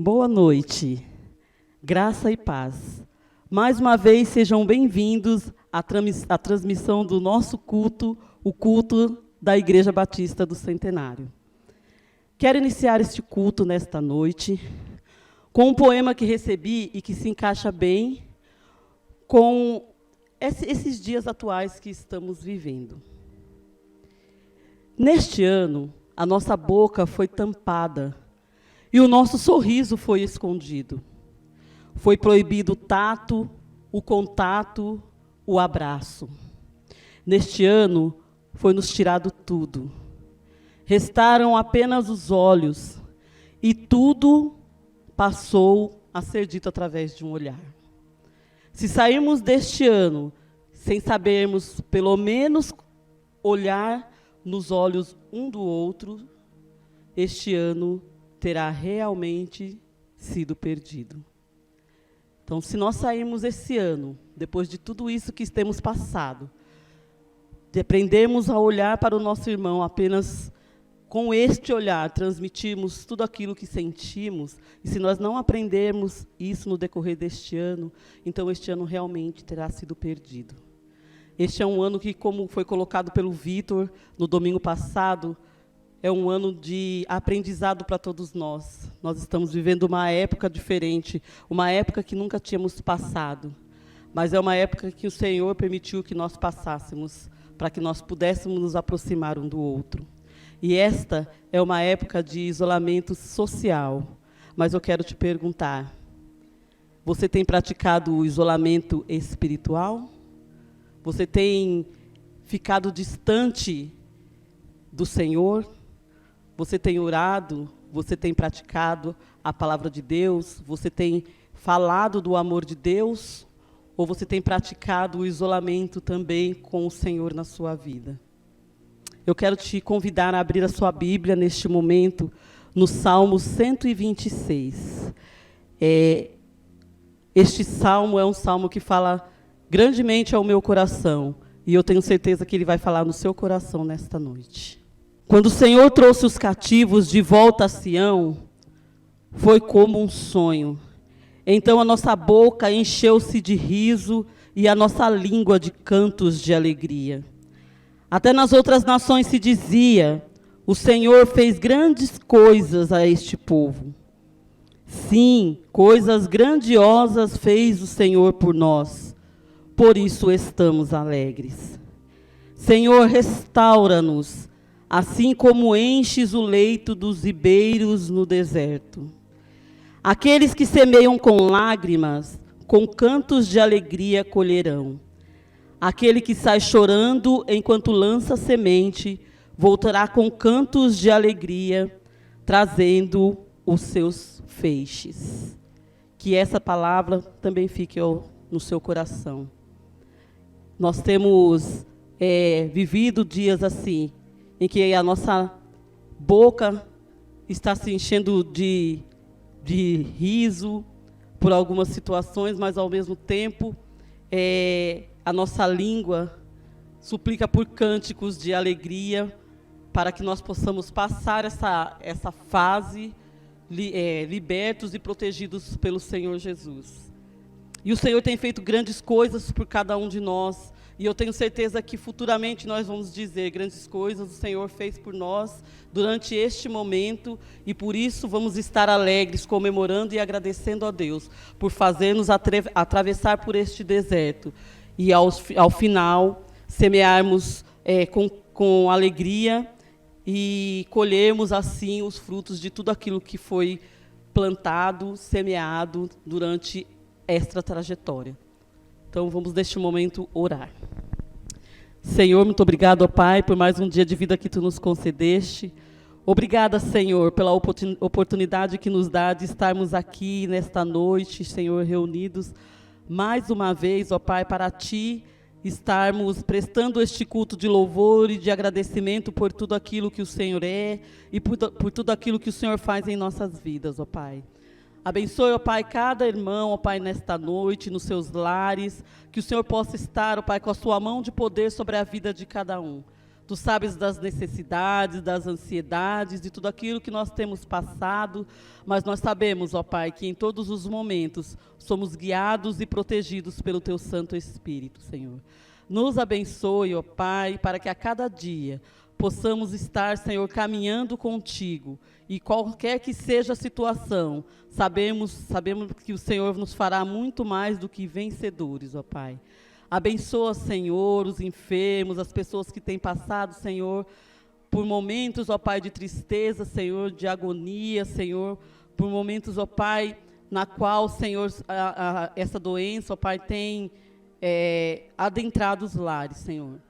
Boa noite, graça e paz. Mais uma vez, sejam bem-vindos à transmissão do nosso culto, o culto da Igreja Batista do Centenário. Quero iniciar este culto nesta noite com um poema que recebi e que se encaixa bem com esses dias atuais que estamos vivendo. Neste ano, a nossa boca foi tampada e o nosso sorriso foi escondido. Foi proibido o tato, o contato, o abraço. Neste ano, foi nos tirado tudo. Restaram apenas os olhos e tudo passou a ser dito através de um olhar. Se sairmos deste ano sem sabermos, pelo menos, olhar nos olhos um do outro, este ano terá realmente sido perdido. Então, se nós sairmos esse ano, depois de tudo isso que temos passado, de aprendermos a olhar para o nosso irmão apenas com este olhar, transmitirmos tudo aquilo que sentimos, e se nós não aprendermos isso no decorrer deste ano, então este ano realmente terá sido perdido. Este é um ano que, como foi colocado pelo Vitor no domingo passado, é um ano de aprendizado para todos nós. Nós estamos vivendo uma época diferente, uma época que nunca tínhamos passado, mas é uma época que o Senhor permitiu que nós passássemos, para que nós pudéssemos nos aproximar um do outro. E esta é uma época de isolamento social, mas eu quero te perguntar, você tem praticado o isolamento espiritual? Você tem ficado distante do Senhor? Você tem orado? Você tem praticado a palavra de Deus? Você tem falado do amor de Deus? Ou você tem praticado o isolamento também com o Senhor na sua vida? Eu quero te convidar a abrir a sua Bíblia neste momento, no Salmo 126. Este salmo é um salmo que fala grandemente ao meu coração, e eu tenho certeza que ele vai falar no seu coração nesta noite. Quando o Senhor trouxe os cativos de volta a Sião, foi como um sonho. Então a nossa boca encheu-se de riso e a nossa língua de cantos de alegria. Até nas outras nações se dizia, o Senhor fez grandes coisas a este povo. Sim, coisas grandiosas fez o Senhor por nós. Por isso estamos alegres. Senhor, restaura-nos, assim como enches o leito dos ribeiros no deserto. Aqueles que semeiam com lágrimas, com cantos de alegria colherão. Aquele que sai chorando enquanto lança semente, voltará com cantos de alegria, trazendo os seus feixes. Que essa palavra também fique no seu coração. Nós temos vivido dias assim, em que a nossa boca está se enchendo de riso por algumas situações, mas, ao mesmo tempo, a nossa língua suplica por cânticos de alegria, para que nós possamos passar essa fase libertos e protegidos pelo Senhor Jesus. E o Senhor tem feito grandes coisas por cada um de nós, e eu tenho certeza que futuramente nós vamos dizer grandes coisas o Senhor fez por nós durante este momento, e por isso vamos estar alegres, comemorando e agradecendo a Deus por fazer-nos atravessar por este deserto, e ao final semearmos com alegria e colhermos assim os frutos de tudo aquilo que foi plantado, semeado durante esta trajetória. Então, vamos, neste momento, orar. Senhor, muito obrigado, ó Pai, por mais um dia de vida que Tu nos concedeste. Obrigada, Senhor, pela oportunidade que nos dá de estarmos aqui nesta noite, Senhor, reunidos mais uma vez, ó Pai, para Ti estarmos prestando este culto de louvor e de agradecimento por tudo aquilo que o Senhor é e por tudo aquilo que o Senhor faz em nossas vidas, ó Pai. Abençoe, ó Pai, cada irmão, ó Pai, nesta noite, nos seus lares, que o Senhor possa estar, ó Pai, com a sua mão de poder sobre a vida de cada um. Tu sabes das necessidades, das ansiedades, de tudo aquilo que nós temos passado, mas nós sabemos, ó Pai, que em todos os momentos somos guiados e protegidos pelo Teu Santo Espírito, Senhor. Nos abençoe, ó Pai, para que a cada dia possamos estar, Senhor, caminhando contigo, e qualquer que seja a situação, sabemos que o Senhor nos fará muito mais do que vencedores, ó Pai. Abençoa, Senhor, os enfermos, as pessoas que têm passado, Senhor, por momentos, ó Pai, de tristeza, Senhor, de agonia, Senhor, por momentos, ó Pai, na qual, Senhor, essa doença, ó Pai, tem adentrado os lares, Senhor.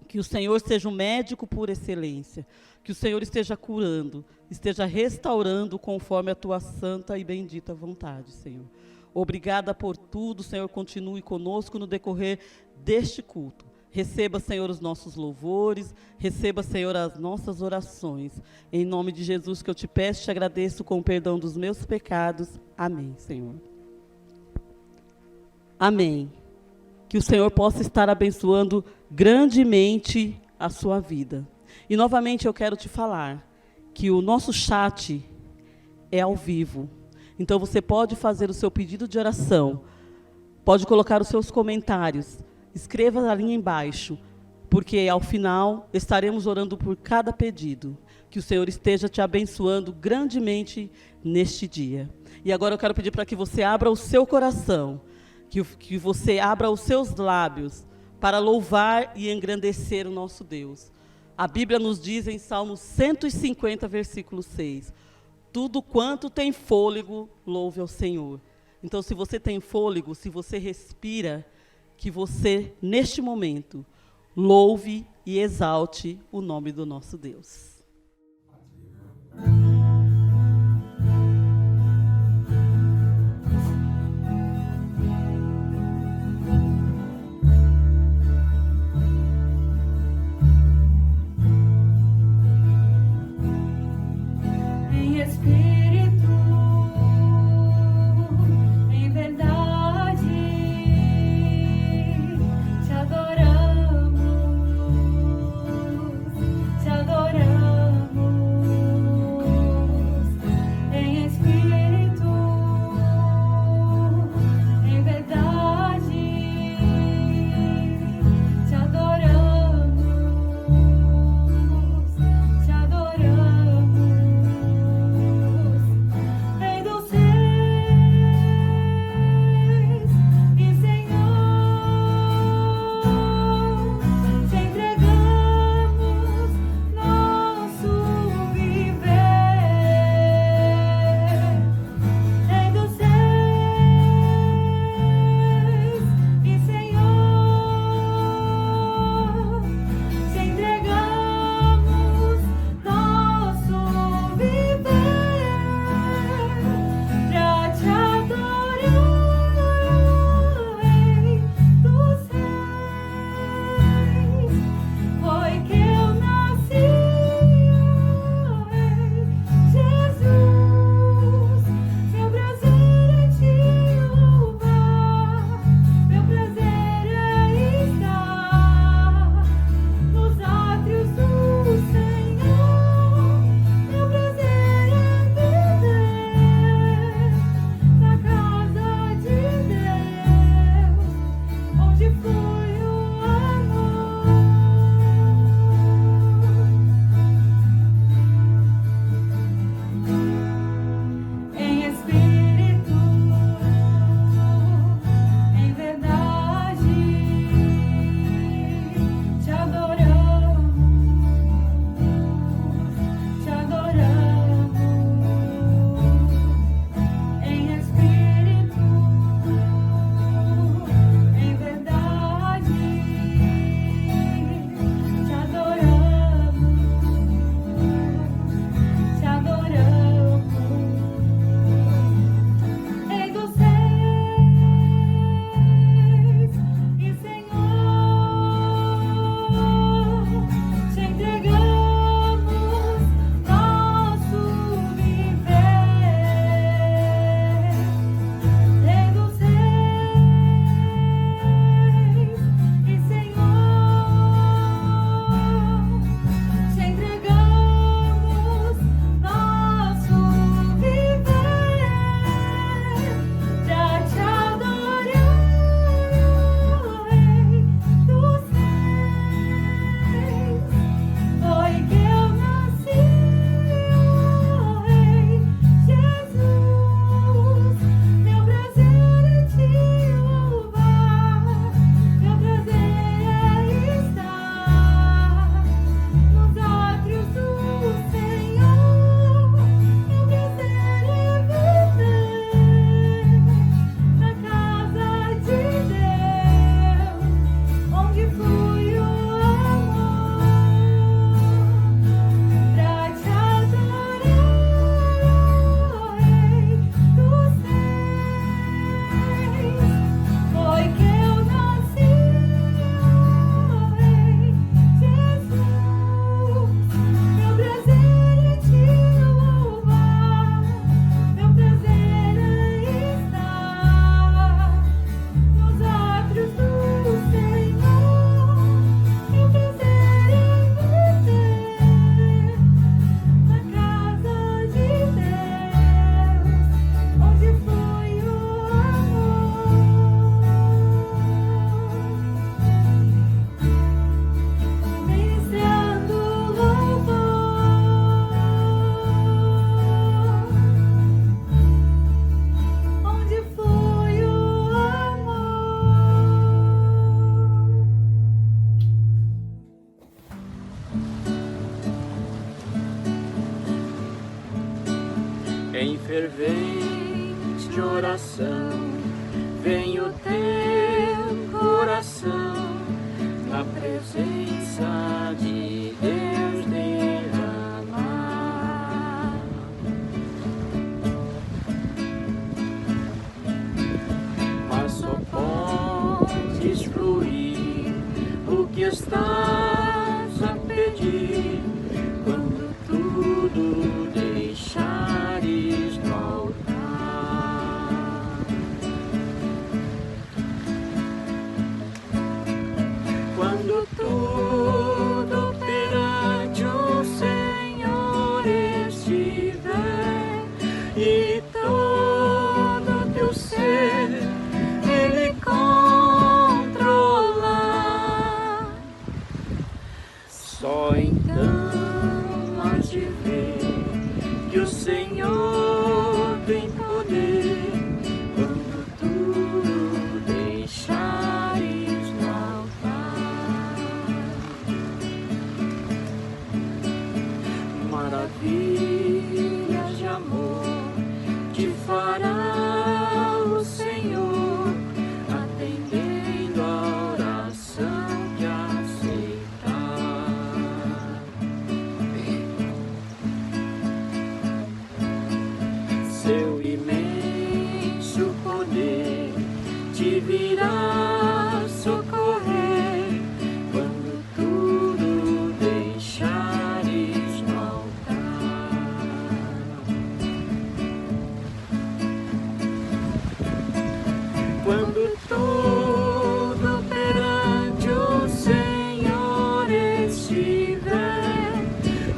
Que o Senhor seja um médico por excelência, que o Senhor esteja curando, esteja restaurando conforme a Tua santa e bendita vontade, Senhor. Obrigada por tudo, Senhor, continue conosco no decorrer deste culto. Receba, Senhor, os nossos louvores, receba, Senhor, as nossas orações. Em nome de Jesus que eu te peço, te agradeço com o perdão dos meus pecados. Amém, Senhor. Amém. Que o Senhor possa estar abençoando grandemente a sua vida. E novamente eu quero te falar que o nosso chat é ao vivo. Então você pode fazer o seu pedido de oração, pode colocar os seus comentários, escreva a linha embaixo, porque ao final estaremos orando por cada pedido. Que o Senhor esteja te abençoando grandemente neste dia. E agora eu quero pedir para que você abra o seu coração, que você abra os seus lábios para louvar e engrandecer o nosso Deus. A Bíblia nos diz em Salmo 150, versículo 6, tudo quanto tem fôlego, louve ao Senhor. Então, se você tem fôlego, se você respira, que você, neste momento, louve e exalte o nome do nosso Deus. Te adoramos, em fervente oração, vem o teu coração na presença de Deus derramar. Mas só podes fluir o que estás a pedir quando tudo deixares no altar. Quando tudo perante o Senhor estiver e todo teu ser Ele controlar, só então hás de ver que o Senhor tem poder quando tudo deixares no altar. Maravilhas de amor te fará o Senhor, atendendo a oração que aceitar. Seu imenso poder te virá socorrer quando tudo deixares no altar. Quando tudo perante o Senhor estiver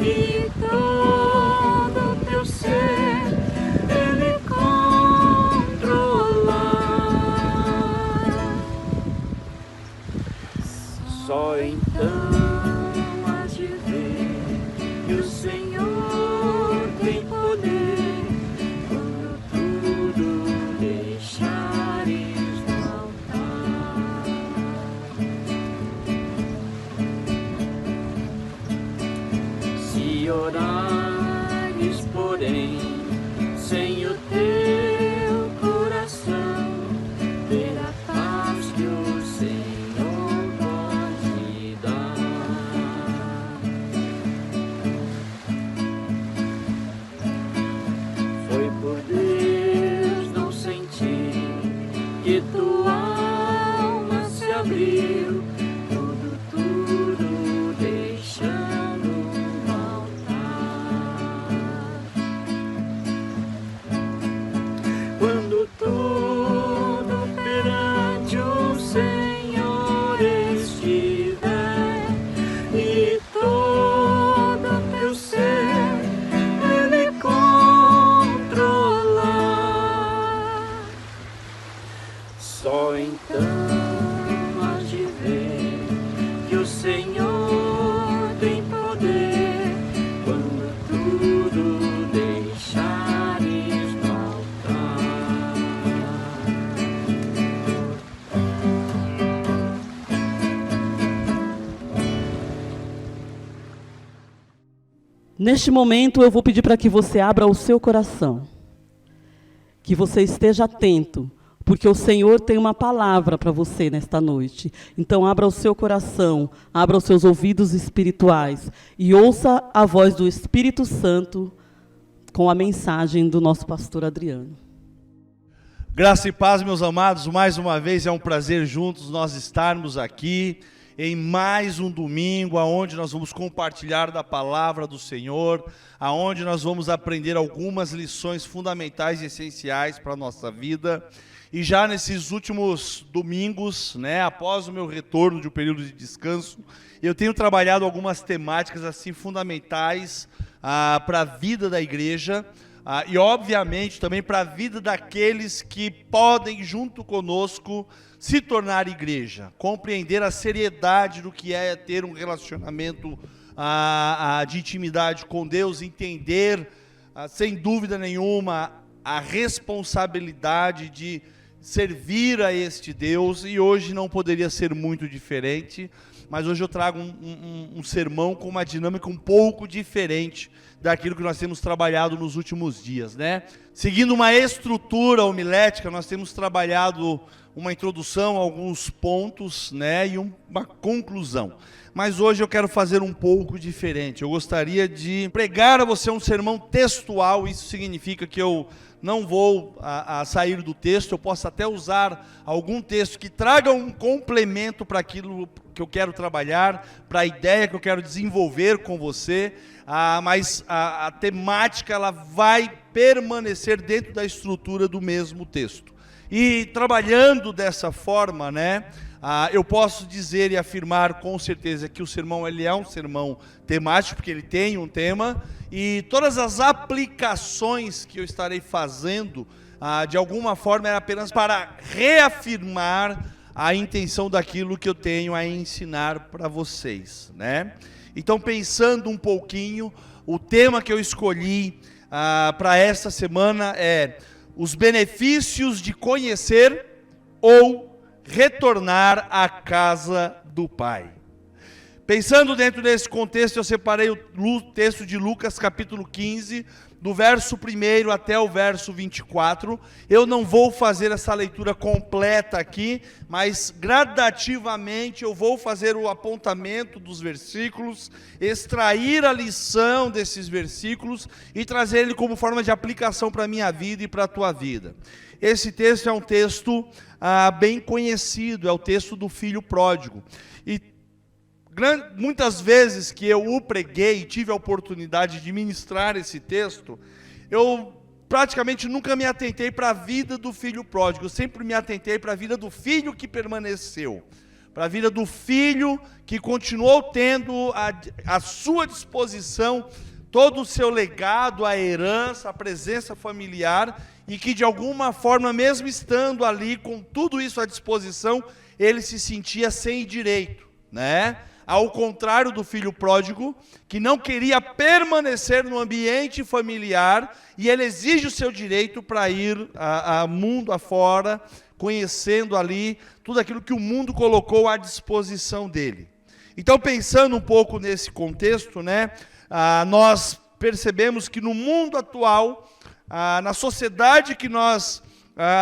e todo teu ser Ele controlar, só então hás de ver que o Senhor tem poder quando tudo deixares no altar. Se orares, porém, sem o teu coração, ver a paz que o Senhor pode dar. Foi por Deus não sentir que tua alma se abriu, tudo deixando no altar. Quando tudo perante o Senhor estiver e todo teu ser Ele controlar, só então hás de ver que o Senhor tem poder quando tudo deixares no altar. Neste momento eu vou pedir para que você abra o seu coração, que você esteja atento, porque o Senhor tem uma palavra para você nesta noite. Então abra o seu coração, abra os seus ouvidos espirituais e ouça a voz do Espírito Santo com a mensagem do nosso pastor Adriano. Graça e paz, meus amados, mais uma vez é um prazer juntos nós estarmos aqui em mais um domingo, aonde nós vamos compartilhar da palavra do Senhor, aonde nós vamos aprender algumas lições fundamentais e essenciais para a nossa vida. E já nesses últimos domingos, após o meu retorno de um período de descanso, eu tenho trabalhado algumas temáticas assim fundamentais para a vida da igreja, e obviamente também para a vida daqueles que podem junto conosco se tornar igreja, compreender a seriedade do que é ter um relacionamento de intimidade com Deus, entender sem dúvida nenhuma a responsabilidade de servir a este Deus, e hoje não poderia ser muito diferente. mas hoje eu trago um sermão com uma dinâmica um pouco diferente daquilo que nós temos trabalhado nos últimos dias, né? Seguindo uma estrutura homilética, nós temos trabalhado uma introdução, alguns pontos, né, e uma conclusão. Mas hoje eu quero fazer um pouco diferente. Eu gostaria de pregar a você um sermão textual. Isso significa que eu não vou sair do texto. Eu posso até usar algum texto que traga um complemento para aquilo que eu quero trabalhar, para a ideia que eu quero desenvolver com você. Mas a temática ela vai permanecer dentro da estrutura do mesmo texto. E trabalhando dessa forma, né, eu posso dizer e afirmar com certeza que o sermão ele é um sermão temático, porque ele tem um tema, e todas as aplicações que eu estarei fazendo, de alguma forma, é apenas para reafirmar a intenção daquilo que eu tenho a ensinar para vocês, né? Então, pensando um pouquinho, o tema que eu escolhi para esta semana é os benefícios de conhecer ou retornar à casa do Pai. Pensando dentro desse contexto, eu separei o texto de Lucas capítulo 15, do verso 1 até o verso 24. Eu não vou fazer essa leitura completa aqui, mas gradativamente eu vou fazer o apontamento dos versículos, extrair a lição desses versículos e trazer ele como forma de aplicação para a minha vida e para a tua vida. Esse texto é um texto bem conhecido, é o texto do filho pródigo. E muitas vezes que eu o preguei e tive a oportunidade de ministrar esse texto, eu praticamente nunca me atentei para a vida do filho pródigo, eu sempre me atentei para a vida do filho que permaneceu, para a vida do filho que continuou tendo à sua disposição todo o seu legado, a herança, a presença familiar, e que de alguma forma, mesmo estando ali com tudo isso à disposição, ele se sentia sem direito, né? Ao contrário do filho pródigo, que não queria permanecer no ambiente familiar, e ele exige o seu direito para ir a mundo afora, conhecendo ali tudo aquilo que o mundo colocou à disposição dele. Então, pensando um pouco nesse contexto, né, nós percebemos que no mundo atual, na sociedade que nós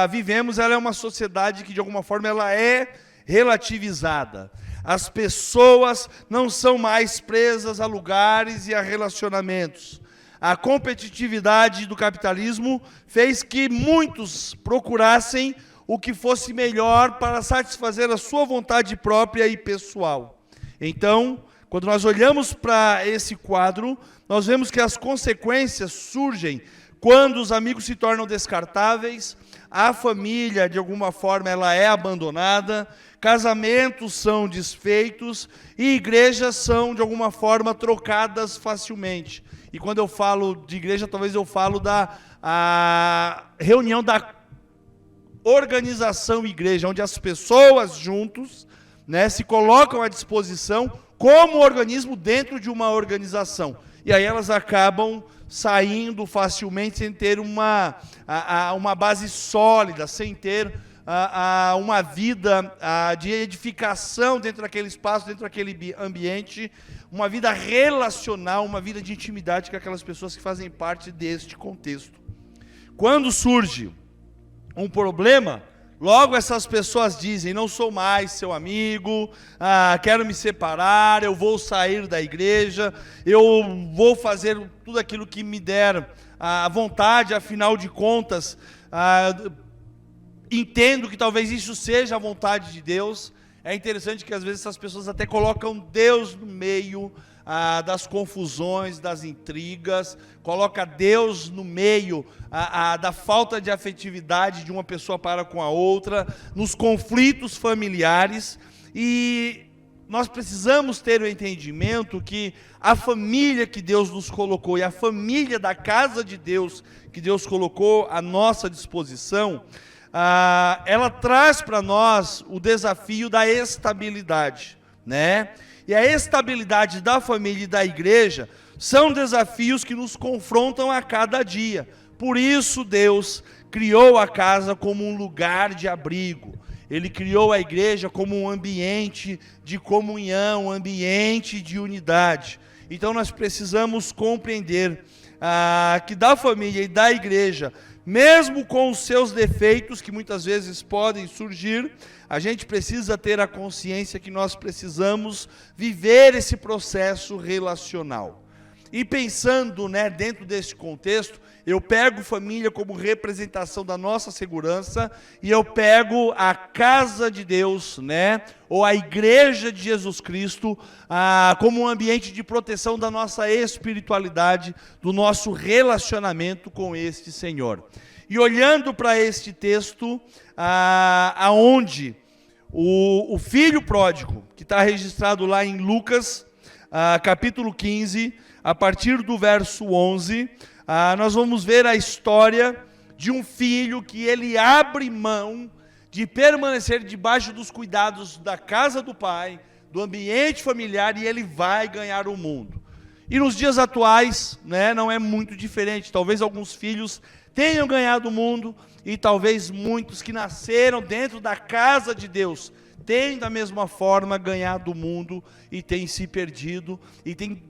vivemos, ela é uma sociedade que de alguma forma ela é relativizada. As pessoas não são mais presas a lugares e a relacionamentos. A competitividade do capitalismo fez que muitos procurassem o que fosse melhor para satisfazer a sua vontade própria e pessoal. Então, quando nós olhamos para esse quadro, nós vemos que as consequências surgem quando os amigos se tornam descartáveis, a família, de alguma forma, ela é abandonada, casamentos são desfeitos e igrejas são, de alguma forma, trocadas facilmente. E quando eu falo de igreja, talvez eu falo da reunião da organização igreja, onde as pessoas juntos, né, se colocam à disposição como organismo dentro de uma organização. E aí elas acabam saindo facilmente sem ter uma base sólida, sem ter uma vida de edificação dentro daquele espaço, dentro daquele ambiente, uma vida relacional, uma vida de intimidade com aquelas pessoas que fazem parte deste contexto. Quando surge um problema, logo essas pessoas dizem: não sou mais seu amigo, quero me separar, eu vou sair da igreja, eu vou fazer tudo aquilo que me der a vontade, afinal de contas, entendo que talvez isso seja a vontade de Deus. É interessante que às vezes essas pessoas até colocam Deus no meio das confusões, das intrigas, coloca Deus no meio da falta de afetividade de uma pessoa para com a outra, nos conflitos familiares. E nós precisamos ter o entendimento que a família que Deus nos colocou e a família da casa de Deus que Deus colocou à nossa disposição, ela traz para nós o desafio da estabilidade, né? E a estabilidade da família e da igreja são desafios que nos confrontam a cada dia. Por isso Deus criou a casa como um lugar de abrigo. Ele criou a igreja como um ambiente de comunhão, um ambiente de unidade. Então nós precisamos compreender que da família e da igreja, mesmo com os seus defeitos, que muitas vezes podem surgir, a gente precisa ter a consciência que nós precisamos viver esse processo relacional. E pensando, dentro desse contexto, eu pego família como representação da nossa segurança, e eu pego a casa de Deus, ou a igreja de Jesus Cristo, como um ambiente de proteção da nossa espiritualidade, do nosso relacionamento com este Senhor. E olhando para este texto, aonde o filho pródigo, que está registrado lá em Lucas, capítulo 15, a partir do verso 11, nós vamos ver a história de um filho que ele abre mão de permanecer debaixo dos cuidados da casa do pai, do ambiente familiar, e ele vai ganhar o mundo. E nos dias atuais, não é muito diferente. Talvez alguns filhos tenham ganhado o mundo, e talvez muitos que nasceram dentro da casa de Deus tenham da mesma forma ganhado o mundo e têm se perdido, e têm,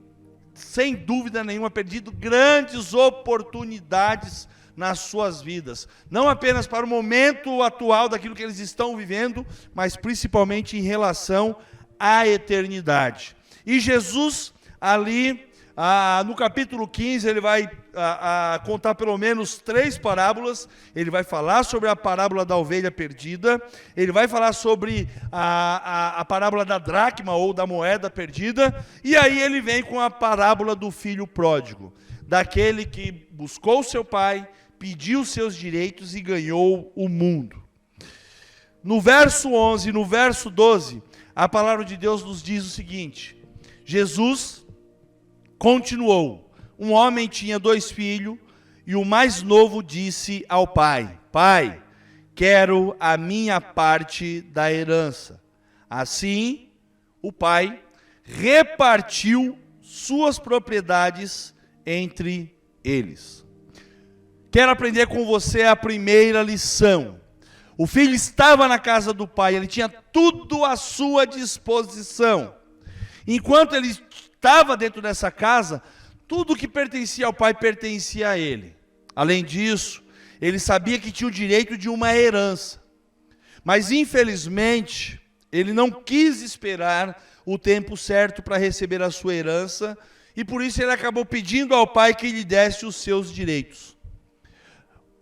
sem dúvida nenhuma, perdido grandes oportunidades nas suas vidas. Não apenas para o momento atual daquilo que eles estão vivendo, mas principalmente em relação à eternidade. E Jesus, ali, no capítulo 15, ele vai contar pelo menos 3 parábolas. Ele vai falar sobre a parábola da ovelha perdida, ele vai falar sobre a parábola da dracma ou da moeda perdida, e aí ele vem com a parábola do filho pródigo, daquele que buscou seu pai, pediu seus direitos e ganhou o mundo. No verso 11 e no verso 12, a palavra de Deus nos diz o seguinte: Jesus continuou: um homem tinha 2 filhos, e o mais novo disse ao pai: Pai, quero a minha parte da herança. Assim, o pai repartiu suas propriedades entre eles. Quero aprender com você a primeira lição. O filho estava na casa do pai, ele tinha tudo à sua disposição. Enquanto ele estava dentro dessa casa, tudo que pertencia ao pai pertencia a ele. Além disso, ele sabia que tinha o direito de uma herança. Mas, infelizmente, ele não quis esperar o tempo certo para receber a sua herança, e por isso ele acabou pedindo ao pai que lhe desse os seus direitos.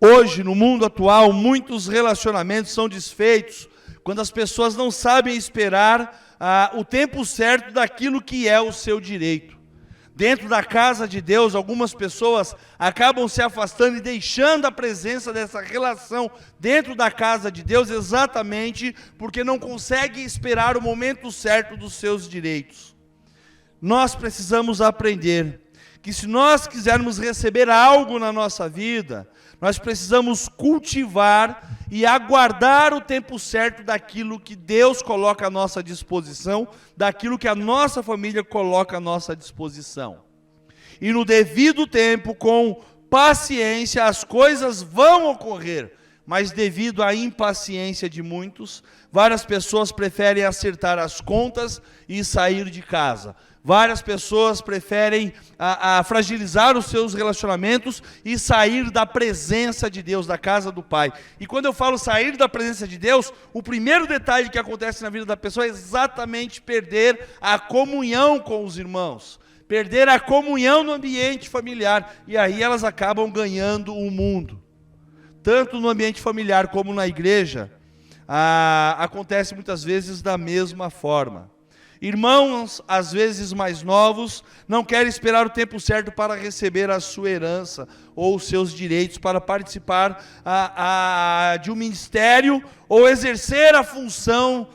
Hoje, no mundo atual, muitos relacionamentos são desfeitos quando as pessoas não sabem esperar o tempo certo daquilo que é o seu direito. Dentro da casa de Deus, algumas pessoas acabam se afastando e deixando a presença dessa relação dentro da casa de Deus, exatamente porque não conseguem esperar o momento certo dos seus direitos. Nós precisamos aprender que, se nós quisermos receber algo na nossa vida, nós precisamos cultivar e aguardar o tempo certo daquilo que Deus coloca à nossa disposição, daquilo que a nossa família coloca à nossa disposição. E no devido tempo, com paciência, as coisas vão ocorrer, mas devido à impaciência de muitos, várias pessoas preferem acertar as contas e sair de casa. Várias pessoas preferem fragilizar os seus relacionamentos e sair da presença de Deus, da casa do Pai. E quando eu falo sair da presença de Deus, o primeiro detalhe que acontece na vida da pessoa é exatamente perder a comunhão com os irmãos, perder a comunhão no ambiente familiar, e aí elas acabam ganhando o mundo. Tanto no ambiente familiar como na igreja, acontece muitas vezes da mesma forma. Irmãos, às vezes mais novos, não querem esperar o tempo certo para receber a sua herança ou os seus direitos, para participar de um ministério ou exercer a função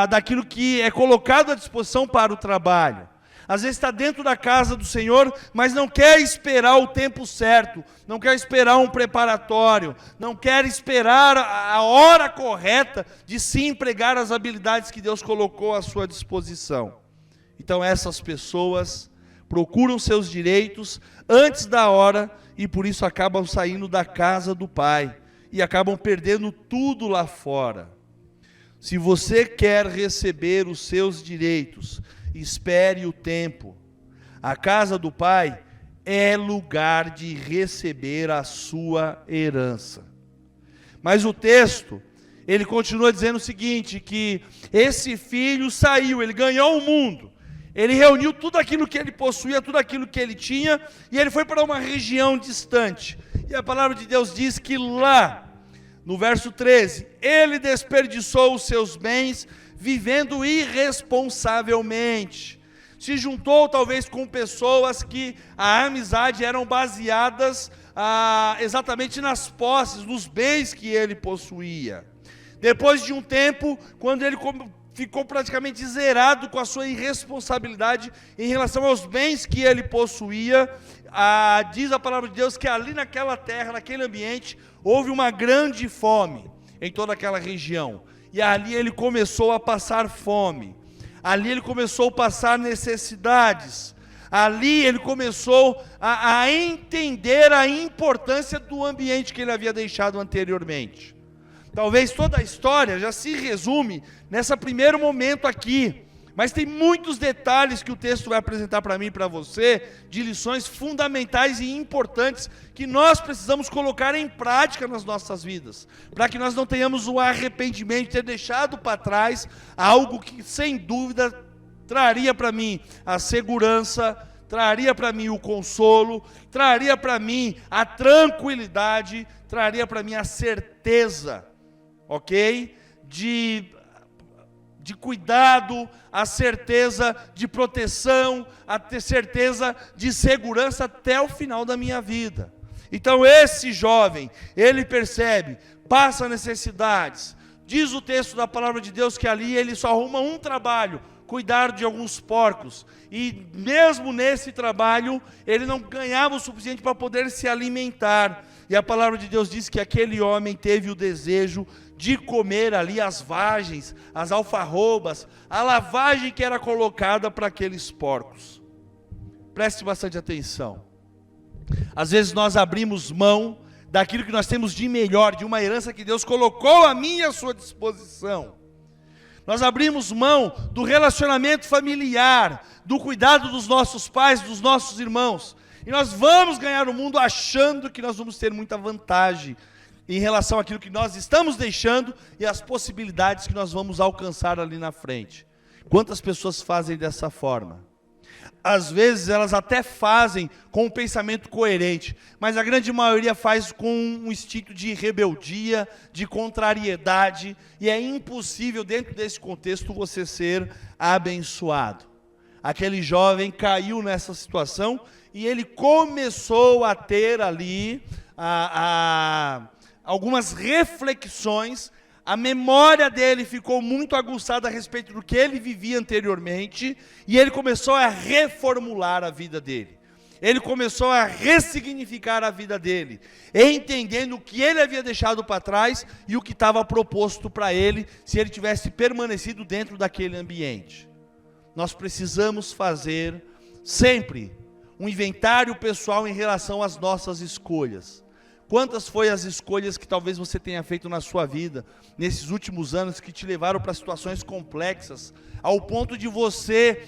daquilo que é colocado à disposição para o trabalho. Às vezes está dentro da casa do Senhor, mas não quer esperar o tempo certo, não quer esperar um preparatório, não quer esperar a hora correta de se empregar as habilidades que Deus colocou à sua disposição. Então essas pessoas procuram seus direitos antes da hora e por isso acabam saindo da casa do Pai e acabam perdendo tudo lá fora. Se você quer receber os seus direitos, espere o tempo. A casa do Pai é lugar de receber a sua herança. Mas o texto, ele continua dizendo o seguinte, que esse filho saiu, ele ganhou o mundo. Ele reuniu tudo aquilo que ele possuía, tudo aquilo que ele tinha, e ele foi para uma região distante. E a palavra de Deus diz que lá, no verso 13, ele desperdiçou os seus bens, vivendo irresponsavelmente. Se juntou talvez com pessoas que a amizade eram baseadas exatamente nas posses, nos bens que ele possuía. Depois de um tempo, quando ele ficou praticamente zerado com a sua irresponsabilidade em relação aos bens que ele possuía, diz a palavra de Deus que ali naquela terra, naquele ambiente, houve uma grande fome em toda aquela região. E ali ele começou a passar fome. Ali ele começou a passar necessidades. Ali ele começou a entender a importância do ambiente que ele havia deixado anteriormente. Talvez toda a história já se resume nesse primeiro momento aqui, mas tem muitos detalhes que o texto vai apresentar para mim e para você, de lições fundamentais e importantes que nós precisamos colocar em prática nas nossas vidas, para que nós não tenhamos o arrependimento de ter deixado para trás algo que sem dúvida traria para mim a segurança, traria para mim o consolo, traria para mim a tranquilidade, traria para mim a certeza, ok? De cuidado, a certeza de proteção, a ter certeza de segurança até o final da minha vida. Então esse jovem, ele percebe, passa necessidades. Diz o texto da palavra de Deus que ali ele só arruma um trabalho, cuidar de alguns porcos. E mesmo nesse trabalho, ele não ganhava o suficiente para poder se alimentar. E a palavra de Deus diz que aquele homem teve o desejo de comer ali as vagens, as alfarrobas, a lavagem que era colocada para aqueles porcos. Preste bastante atenção. Às vezes nós abrimos mão daquilo que nós temos de melhor, de uma herança que Deus colocou a mim e à sua disposição. Nós abrimos mão do relacionamento familiar, do cuidado dos nossos pais, dos nossos irmãos. E nós vamos ganhar o mundo achando que nós vamos ter muita vantagem em relação àquilo que nós estamos deixando e as possibilidades que nós vamos alcançar ali na frente. Quantas pessoas fazem dessa forma? Às vezes elas até fazem com um pensamento coerente, mas a grande maioria faz com um instinto de rebeldia, de contrariedade, e é impossível dentro desse contexto você ser abençoado. Aquele jovem caiu nessa situação e ele começou a ter ali algumas reflexões. A memória dele ficou muito aguçada a respeito do que ele vivia anteriormente, e ele começou a reformular a vida dele. Ele começou a ressignificar a vida dele, entendendo o que ele havia deixado para trás e o que estava proposto para ele, se ele tivesse permanecido dentro daquele ambiente. Nós precisamos fazer sempre um inventário pessoal em relação às nossas escolhas. Quantas foram as escolhas que talvez você tenha feito na sua vida, nesses últimos anos, que te levaram para situações complexas, ao ponto de você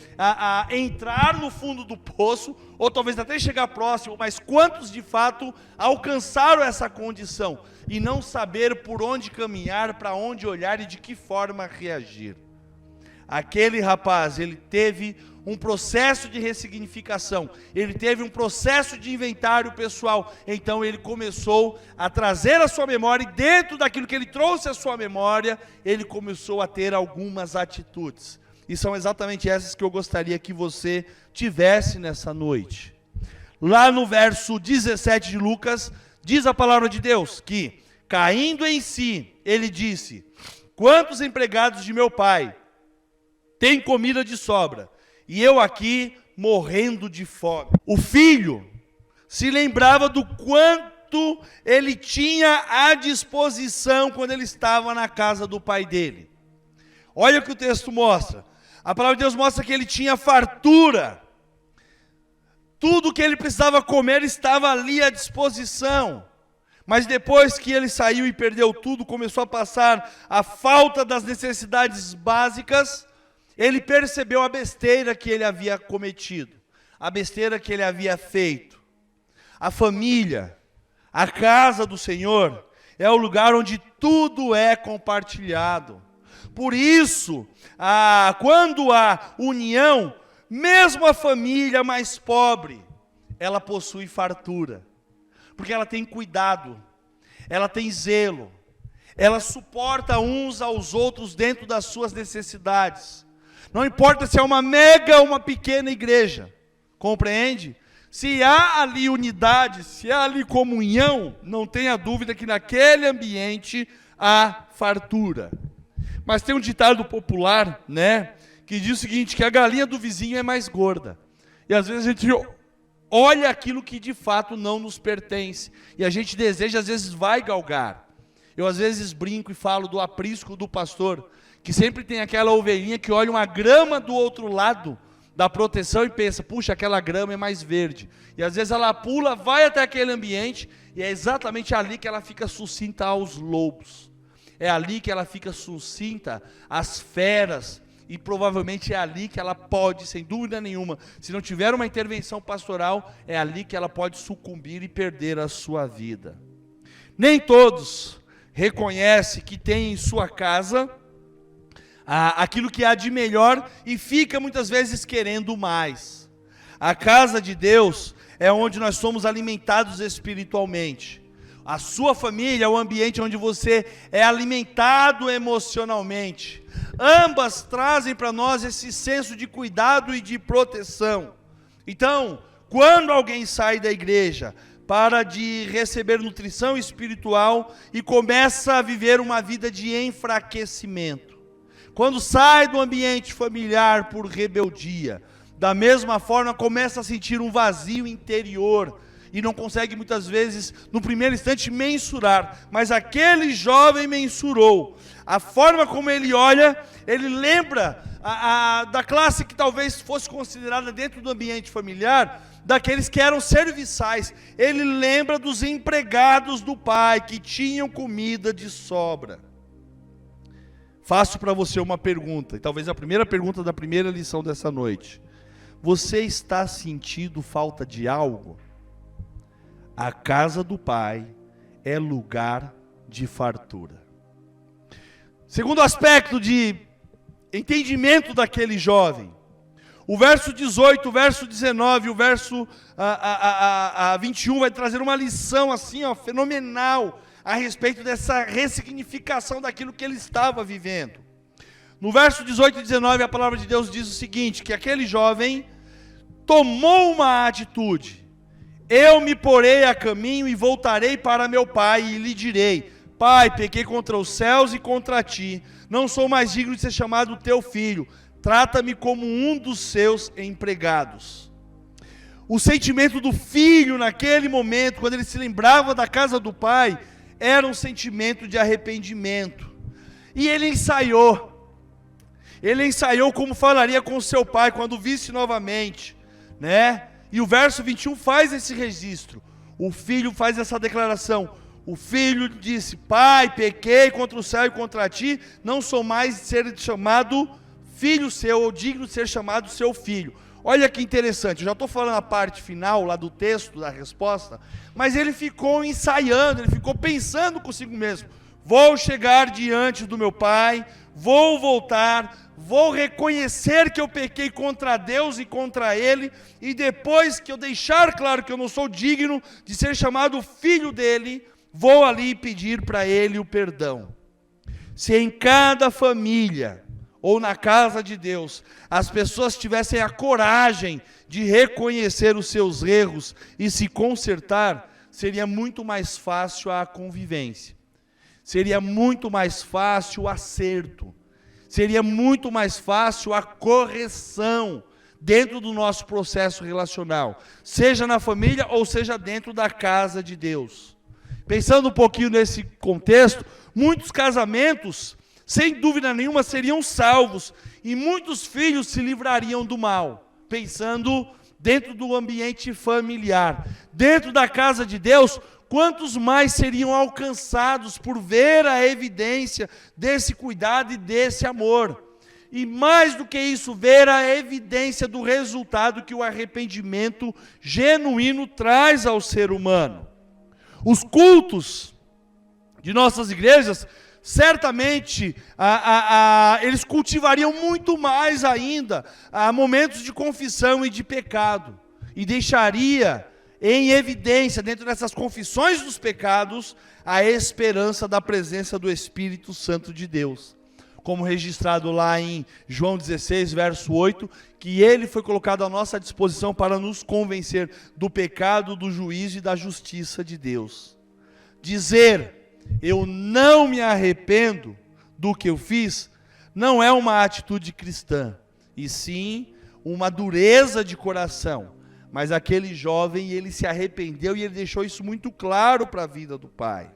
entrar no fundo do poço, ou talvez até chegar próximo, mas quantos de fato alcançaram essa condição, e não saber por onde caminhar, para onde olhar e de que forma reagir? Aquele rapaz, ele teve um processo de ressignificação, ele teve um processo de inventário pessoal, então ele começou a trazer a sua memória, e dentro daquilo que ele trouxe à sua memória, ele começou a ter algumas atitudes, e são exatamente essas que eu gostaria que você tivesse nessa noite. Lá no verso 17 de Lucas, diz a palavra de Deus, que, caindo em si, ele disse: quantos empregados de meu pai têm comida de sobra, e eu aqui morrendo de fome? O filho se lembrava do quanto ele tinha à disposição quando ele estava na casa do pai dele. Olha o que o texto mostra. A palavra de Deus mostra que ele tinha fartura. Tudo que ele precisava comer estava ali à disposição. Mas depois que ele saiu e perdeu tudo, começou a passar a falta das necessidades básicas, ele percebeu a besteira que ele havia cometido, a besteira que ele havia feito. A família, a casa do Senhor, é o lugar onde tudo é compartilhado. Por isso, quando há união, mesmo a família mais pobre, ela possui fartura. Porque ela tem cuidado, ela tem zelo, ela suporta uns aos outros dentro das suas necessidades. Não importa se é uma mega ou uma pequena igreja, compreende? Se há ali unidade, se há ali comunhão, não tenha dúvida que naquele ambiente há fartura. Mas tem um ditado popular, né, que diz o seguinte, que a galinha do vizinho é mais gorda. E às vezes a gente olha aquilo que de fato não nos pertence. E a gente deseja, às vezes vai galgar. Eu às vezes brinco e falo do aprisco do pastor, que sempre tem aquela ovelhinha que olha uma grama do outro lado da proteção e pensa, puxa, aquela grama é mais verde. E às vezes ela pula, vai até aquele ambiente, e é exatamente ali que ela fica sucinta aos lobos. É ali que ela fica sucinta às feras, e provavelmente é ali que ela pode, sem dúvida nenhuma, se não tiver uma intervenção pastoral, é ali que ela pode sucumbir e perder a sua vida. Nem todos reconhecem que tem em sua casa aquilo que há de melhor e fica muitas vezes querendo mais. A casa de Deus é onde nós somos alimentados espiritualmente. A sua família é o ambiente onde você é alimentado emocionalmente. Ambas trazem para nós esse senso de cuidado e de proteção. Então, quando alguém sai da igreja para de receber nutrição espiritual e começa a viver uma vida de enfraquecimento, quando sai do ambiente familiar por rebeldia, da mesma forma começa a sentir um vazio interior, e não consegue muitas vezes, no primeiro instante, mensurar. Mas aquele jovem mensurou. A forma como ele olha, ele lembra da classe que talvez fosse considerada dentro do ambiente familiar, daqueles que eram serviçais. Ele lembra dos empregados do pai, que tinham comida de sobra. Faço para você uma pergunta, e talvez a primeira pergunta da primeira lição dessa noite. Você está sentindo falta de algo? A casa do Pai é lugar de fartura. Segundo aspecto de entendimento daquele jovem, o verso 18, o verso 19, o verso 21 vai trazer uma lição assim, fenomenal a respeito dessa ressignificação daquilo que ele estava vivendo. No verso 18 e 19 a palavra de Deus diz o seguinte, que aquele jovem tomou uma atitude. Eu me porei a caminho e voltarei para meu pai e lhe direi, Pai, pequei contra os céus e contra ti, não sou mais digno de ser chamado teu filho, trata-me como um dos seus empregados. O sentimento do filho naquele momento, quando ele se lembrava da casa do pai, era um sentimento de arrependimento. E ele ensaiou como falaria com seu pai quando visse novamente, né? E o verso 21 faz esse registro. O filho faz essa declaração. O filho disse, Pai, pequei contra o céu e contra ti, não sou mais ser chamado filho seu, ou digno de ser chamado seu filho. Olha que interessante, eu já estou falando a parte final lá do texto, da resposta, mas ele ficou ensaiando, ele ficou pensando consigo mesmo. Vou chegar diante do meu pai, vou voltar, vou reconhecer que eu pequei contra Deus e contra ele, e depois que eu deixar claro que eu não sou digno de ser chamado filho dele, vou ali pedir para ele o perdão. Se em cada família, ou na casa de Deus, as pessoas tivessem a coragem de reconhecer os seus erros e se consertar, seria muito mais fácil a convivência. Seria muito mais fácil o acerto, seria muito mais fácil a correção dentro do nosso processo relacional, seja na família ou seja dentro da casa de Deus. Pensando um pouquinho nesse contexto, muitos casamentos, sem dúvida nenhuma, seriam salvos e muitos filhos se livrariam do mal, pensando dentro do ambiente familiar. Dentro da casa de Deus, quantos mais seriam alcançados por ver a evidência desse cuidado e desse amor? E mais do que isso, ver a evidência do resultado que o arrependimento genuíno traz ao ser humano. Os cultos de nossas igrejas, certamente, eles cultivariam muito mais ainda momentos de confissão e de pecado. E deixaria em evidência, dentro dessas confissões dos pecados, a esperança da presença do Espírito Santo de Deus. Como registrado lá em João 16, verso 8, que ele foi colocado à nossa disposição para nos convencer do pecado, do juízo e da justiça de Deus. Dizer, eu não me arrependo do que eu fiz, não é uma atitude cristã, e sim uma dureza de coração. Mas aquele jovem, ele se arrependeu e ele deixou isso muito claro para a vida do pai.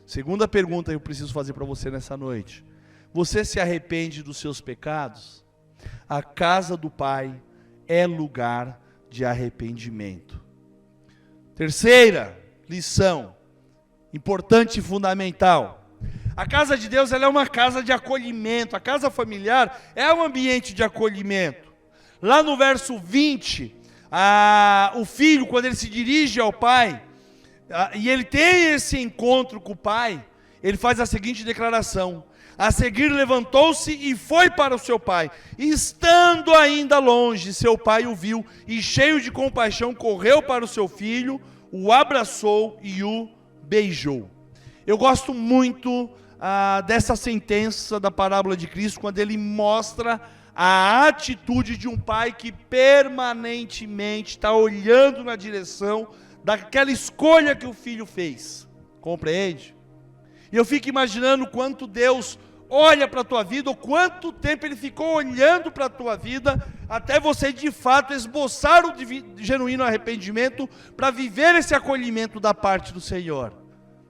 Segunda pergunta que eu preciso fazer para você nessa noite. Você se arrepende dos seus pecados? A casa do Pai é lugar de arrependimento. Terceira lição, importante e fundamental. A casa de Deus, ela é uma casa de acolhimento. A casa familiar é um ambiente de acolhimento. Lá no verso 20, o filho, quando ele se dirige ao pai, e ele tem esse encontro com o pai, ele faz a seguinte declaração: a seguir levantou-se e foi para o seu pai. Estando ainda longe, seu pai o viu e, cheio de compaixão, correu para o seu filho, o abraçou e o beijou. Eu gosto muito dessa sentença da parábola de Cristo, quando ele mostra a atitude de um pai que permanentemente está olhando na direção daquela escolha que o filho fez. Compreende? E eu fico imaginando quanto Deus olha para a tua vida, ou quanto tempo Ele ficou olhando para a tua vida, até você de fato esboçar o genuíno arrependimento, para viver esse acolhimento da parte do Senhor.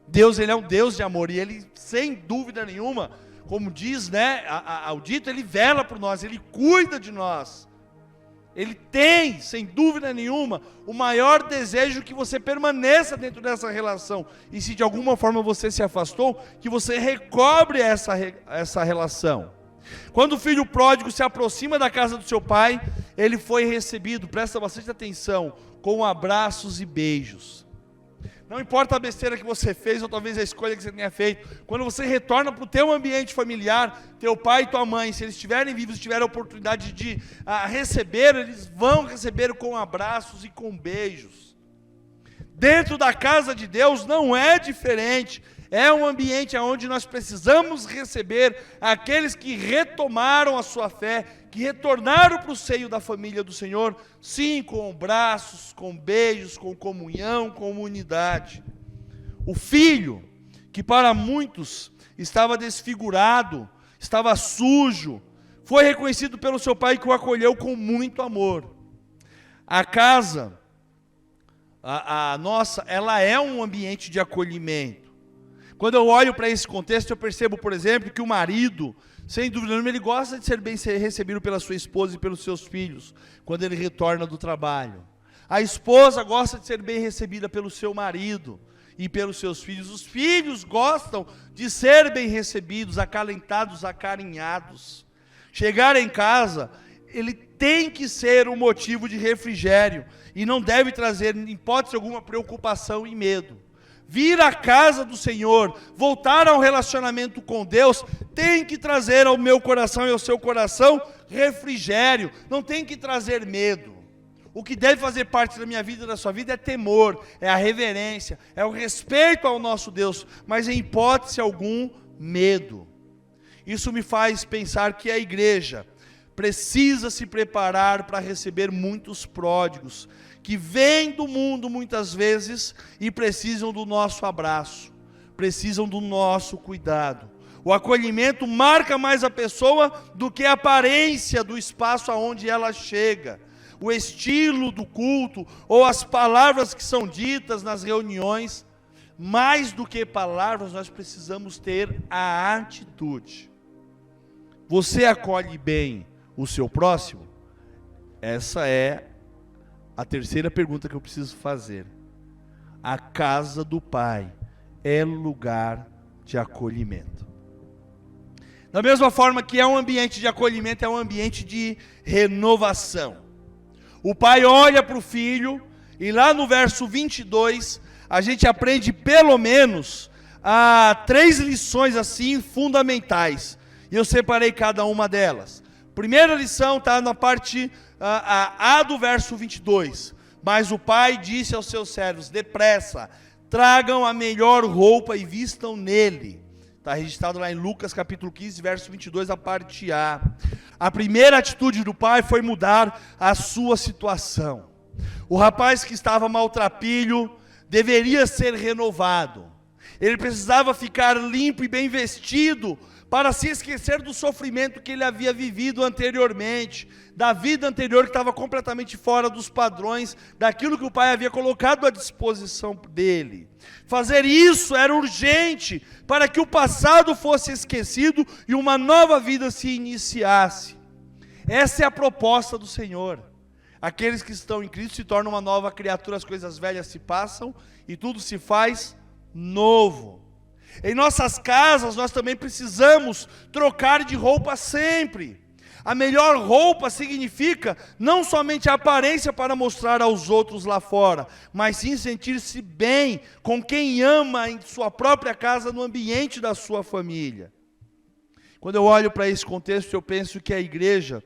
Deus, Ele é um Deus de amor, e Ele, sem dúvida nenhuma, como diz, né, ao dito, Ele vela por nós, Ele cuida de nós. Ele tem, sem dúvida nenhuma, o maior desejo que você permaneça dentro dessa relação. E se de alguma forma você se afastou, que você recobre essa relação. Quando o filho pródigo se aproxima da casa do seu pai, ele foi recebido, presta bastante atenção, com abraços e beijos. Não importa a besteira que você fez, ou talvez a escolha que você tenha feito, quando você retorna para o teu ambiente familiar, teu pai e tua mãe, se eles estiverem vivos, tiverem a oportunidade de receber, eles vão receber com abraços e com beijos. Dentro da casa de Deus não é diferente, é um ambiente onde nós precisamos receber aqueles que retomaram a sua fé, que retornaram para o seio da família do Senhor, sim, com abraços, com beijos, com comunhão, com unidade. O filho, que para muitos estava desfigurado, estava sujo, foi reconhecido pelo seu pai, que o acolheu com muito amor. A casa, a nossa, ela é um ambiente de acolhimento. Quando eu olho para esse contexto, eu percebo, por exemplo, que o marido, sem dúvida nenhuma, ele gosta de ser bem recebido pela sua esposa e pelos seus filhos, quando ele retorna do trabalho. A esposa gosta de ser bem recebida pelo seu marido e pelos seus filhos. Os filhos gostam de ser bem recebidos, acalentados, acarinhados. Chegar em casa, ele tem que ser um motivo de refrigério e não deve trazer, em hipótese alguma, preocupação e medo. Vir à casa do Senhor, voltar ao relacionamento com Deus, tem que trazer ao meu coração e ao seu coração refrigério, não tem que trazer medo. O que deve fazer parte da minha vida e da sua vida é temor, é a reverência, é o respeito ao nosso Deus, mas em hipótese algum, medo. Isso me faz pensar que a igreja precisa se preparar para receber muitos pródigos, que vêm do mundo muitas vezes e precisam do nosso abraço, precisam do nosso cuidado. O acolhimento marca mais a pessoa do que a aparência do espaço aonde ela chega, o estilo do culto ou as palavras que são ditas nas reuniões. Mais do que palavras, nós precisamos ter a atitude. Você acolhe bem o seu próximo? Essa é a terceira pergunta que eu preciso fazer. A casa do Pai é lugar de acolhimento. Da mesma forma que é um ambiente de acolhimento, é um ambiente de renovação. O pai olha para o filho, e lá no verso 22, a gente aprende pelo menos 3 lições assim fundamentais. E eu separei cada uma delas. Primeira lição está na parte A do verso 22. Mas o pai disse aos seus servos: depressa, tragam a melhor roupa e vistam nele. Está registrado lá em Lucas capítulo 15, verso 22, a parte A. A primeira atitude do pai foi mudar a sua situação. O rapaz que estava maltrapilho deveria ser renovado. Ele precisava ficar limpo e bem vestido para se esquecer do sofrimento que ele havia vivido anteriormente, da vida anterior que estava completamente fora dos padrões, daquilo que o pai havia colocado à disposição dele. Fazer isso era urgente para que o passado fosse esquecido e uma nova vida se iniciasse. Essa é a proposta do Senhor. Aqueles que estão em Cristo se tornam uma nova criatura, as coisas velhas se passam e tudo se faz novo. Em nossas casas nós também precisamos trocar de roupa sempre. A melhor roupa significa não somente a aparência para mostrar aos outros lá fora, mas sim sentir-se bem com quem ama em sua própria casa, no ambiente da sua família. Quando eu olho para esse contexto, eu penso que a igreja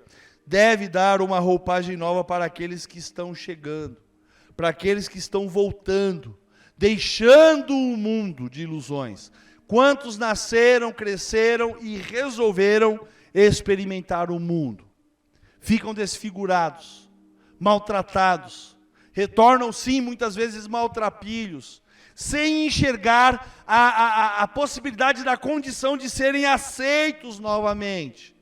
deve dar uma roupagem nova para aqueles que estão chegando, para aqueles que estão voltando, deixando o mundo de ilusões. Quantos nasceram, cresceram e resolveram experimentar o mundo? Ficam desfigurados, maltratados, retornam sim muitas vezes maltrapilhos, sem enxergar a possibilidade da condição de serem aceitos novamente.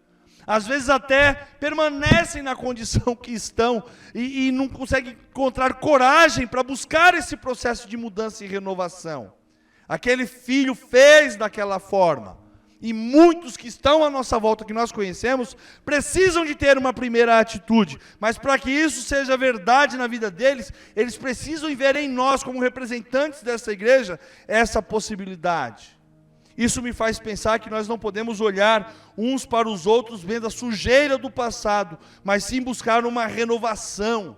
Às vezes até permanecem na condição que estão e não conseguem encontrar coragem para buscar esse processo de mudança e renovação. Aquele filho fez daquela forma. E muitos que estão à nossa volta, que nós conhecemos, precisam de ter uma primeira atitude. Mas para que isso seja verdade na vida deles, eles precisam ver em nós, como representantes dessa igreja, essa possibilidade. Isso me faz pensar que nós não podemos olhar uns para os outros vendo a sujeira do passado, mas sim buscar uma renovação.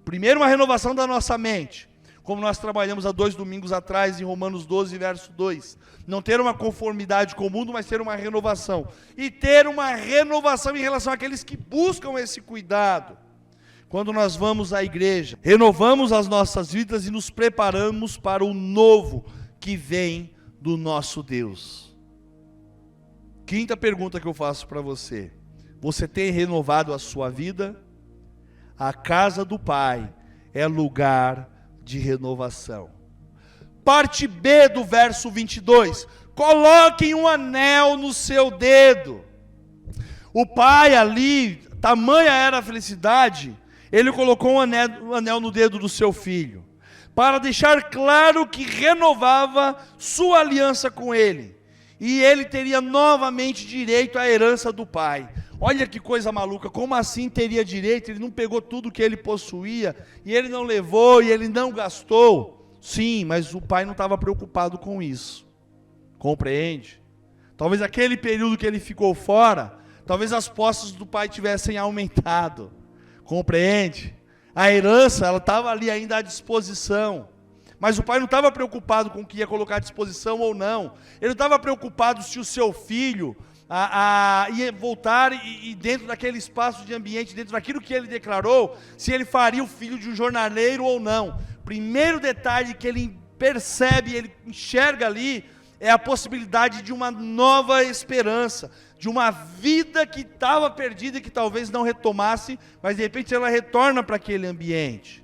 Primeiro, uma renovação da nossa mente, como nós trabalhamos há 2 domingos atrás em Romanos 12, verso 2. Não ter uma conformidade com o mundo, mas ter uma renovação. E ter uma renovação em relação àqueles que buscam esse cuidado. Quando nós vamos à igreja, renovamos as nossas vidas e nos preparamos para o novo que vem do nosso Deus. Quinta pergunta que eu faço para você: você tem renovado a sua vida? A casa do Pai é lugar de renovação. Parte B do verso 22. Coloquem um anel no seu dedo. O pai ali, tamanha era a felicidade, ele colocou um anel no dedo do seu filho, para deixar claro que renovava sua aliança com ele, e ele teria novamente direito à herança do pai. Olha que coisa maluca, como assim teria direito? Ele não pegou tudo que ele possuía, e ele não levou, e ele não gastou. Sim, mas o pai não estava preocupado com isso, compreende? Talvez aquele período que ele ficou fora, talvez as posses do pai tivessem aumentado, compreende? A herança, ela estava ali ainda à disposição, mas o pai não estava preocupado com o que ia colocar à disposição ou não. Ele não estava preocupado se o seu filho ia voltar e dentro daquele espaço de ambiente, dentro daquilo que ele declarou, se ele faria o filho de um jornaleiro ou não. Primeiro detalhe que ele percebe, ele enxerga ali, é a possibilidade de uma nova esperança, de uma vida que estava perdida e que talvez não retomasse, mas de repente ela retorna para aquele ambiente.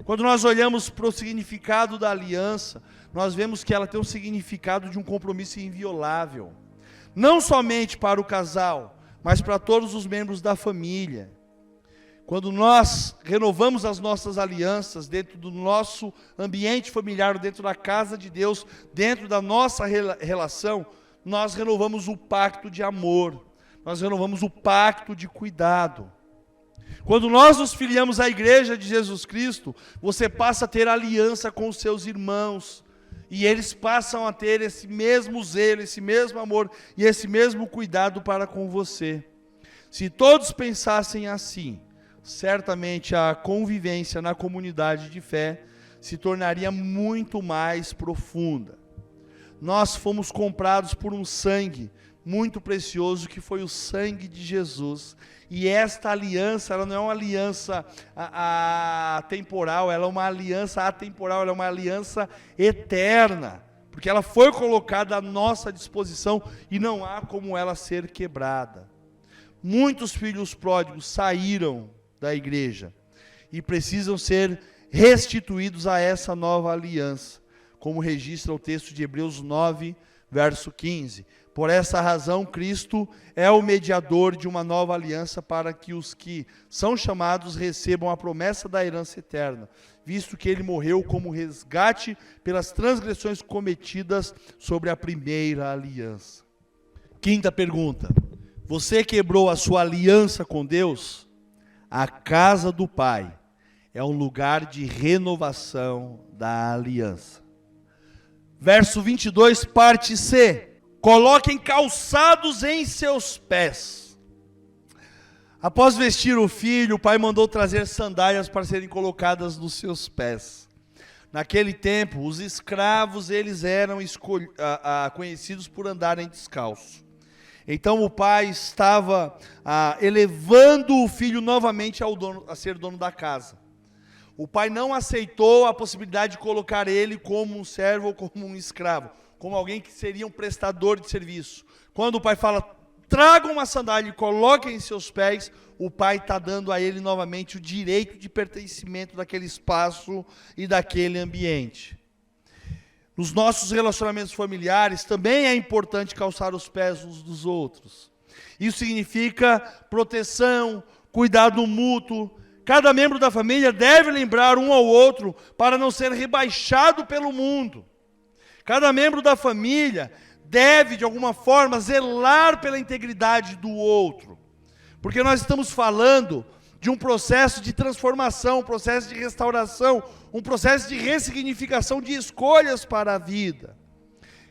Quando nós olhamos para o significado da aliança, nós vemos que ela tem um significado de um compromisso inviolável, não somente para o casal, mas para todos os membros da família. Quando nós renovamos as nossas alianças dentro do nosso ambiente familiar, dentro da casa de Deus, dentro da nossa relação, nós renovamos o pacto de amor, nós renovamos o pacto de cuidado. Quando nós nos filiamos à igreja de Jesus Cristo, você passa a ter aliança com os seus irmãos, e eles passam a ter esse mesmo zelo, esse mesmo amor e esse mesmo cuidado para com você. Se todos pensassem assim, certamente a convivência na comunidade de fé se tornaria muito mais profunda. Nós fomos comprados por um sangue muito precioso, que foi o sangue de Jesus. E esta aliança, ela não é uma aliança temporal, ela é uma aliança atemporal, ela é uma aliança eterna, porque ela foi colocada à nossa disposição e não há como ela ser quebrada. Muitos filhos pródigos saíram da igreja e precisam ser restituídos a essa nova aliança, como registra o texto de Hebreus 9, verso 15. Por essa razão, Cristo é o mediador de uma nova aliança para que os que são chamados recebam a promessa da herança eterna, visto que ele morreu como resgate pelas transgressões cometidas sobre a primeira aliança. Quinta pergunta: você quebrou a sua aliança com Deus? A casa do Pai é um lugar de renovação da aliança. Verso 22, parte C. Coloquem calçados em seus pés. Após vestir o filho, o pai mandou trazer sandálias para serem colocadas nos seus pés. Naquele tempo, os escravos eles eram conhecidos por andarem descalços. Então o pai estava elevando o filho novamente a ser dono da casa. O pai não aceitou a possibilidade de colocar ele como um servo ou como um escravo, como alguém que seria um prestador de serviço. Quando o pai fala, tragam uma sandália e coloquem em seus pés, o pai está dando a ele novamente o direito de pertencimento daquele espaço e daquele ambiente. Nos nossos relacionamentos familiares também é importante calçar os pés uns dos outros. Isso significa proteção, cuidado mútuo. Cada membro da família deve lembrar um ao outro para não ser rebaixado pelo mundo. Cada membro da família deve, de alguma forma, zelar pela integridade do outro. Porque nós estamos falando de um processo de transformação, um processo de restauração, um processo de ressignificação de escolhas para a vida.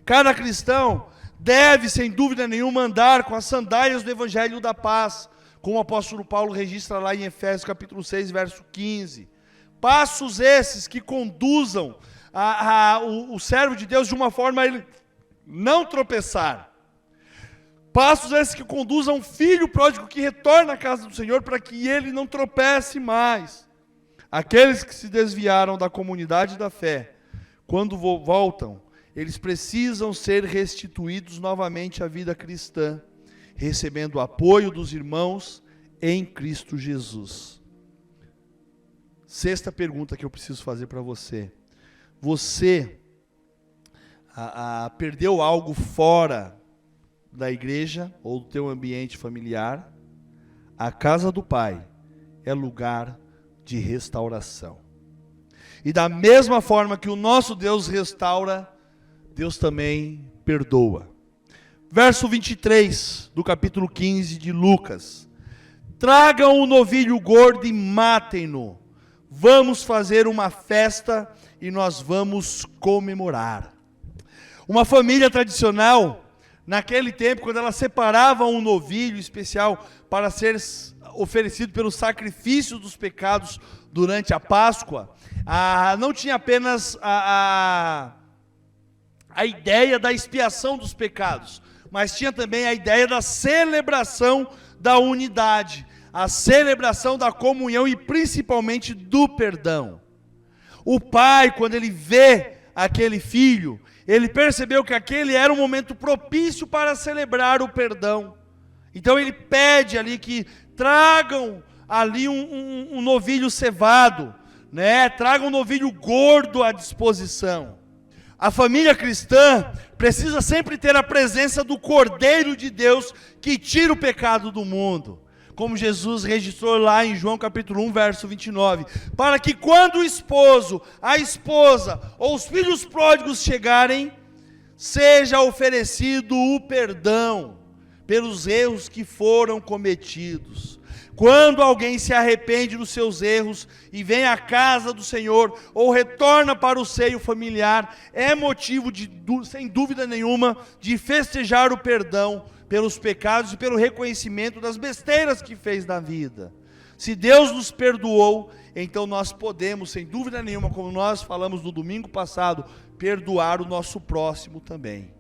Cada cristão deve, sem dúvida nenhuma, andar com as sandálias do Evangelho da Paz, como o apóstolo Paulo registra lá em Efésios capítulo 6, verso 15. Passos esses que conduzam o servo de Deus de uma forma a ele não tropeçar. Passos esses que conduzam um filho pródigo que retorna à casa do Senhor para que ele não tropece mais. Aqueles que se desviaram da comunidade da fé, quando voltam, eles precisam ser restituídos novamente à vida cristã, recebendo o apoio dos irmãos em Cristo Jesus. Sexta pergunta que eu preciso fazer para você. Você perdeu algo fora da igreja ou do teu ambiente familiar? A casa do Pai é lugar de restauração. E da mesma forma que o nosso Deus restaura, Deus também perdoa. Verso 23 do capítulo 15 de Lucas. Tragam o novilho gordo e matem-no. Vamos fazer uma festa e nós vamos comemorar. Uma família tradicional, naquele tempo, quando ela separava um novilho especial para ser oferecido pelo sacrifício dos pecados durante a Páscoa, não tinha apenas a ideia da expiação dos pecados, mas tinha também a ideia da celebração da unidade, a celebração da comunhão e principalmente do perdão. O pai, quando ele vê aquele filho, ele percebeu que aquele era um momento propício para celebrar o perdão. Então ele pede ali que tragam ali um novilho cevado, né? Tragam um novilho gordo à disposição. A família cristã precisa sempre ter a presença do Cordeiro de Deus que tira o pecado do mundo, como Jesus registrou lá em João capítulo 1, verso 29, para que quando o esposo, a esposa ou os filhos pródigos chegarem, seja oferecido o perdão pelos erros que foram cometidos. Quando alguém se arrepende dos seus erros e vem à casa do Senhor ou retorna para o seio familiar, é motivo, sem dúvida nenhuma, de festejar o perdão pelos pecados e pelo reconhecimento das besteiras que fez na vida. Se Deus nos perdoou, então nós podemos, sem dúvida nenhuma, como nós falamos no domingo passado, perdoar o nosso próximo também.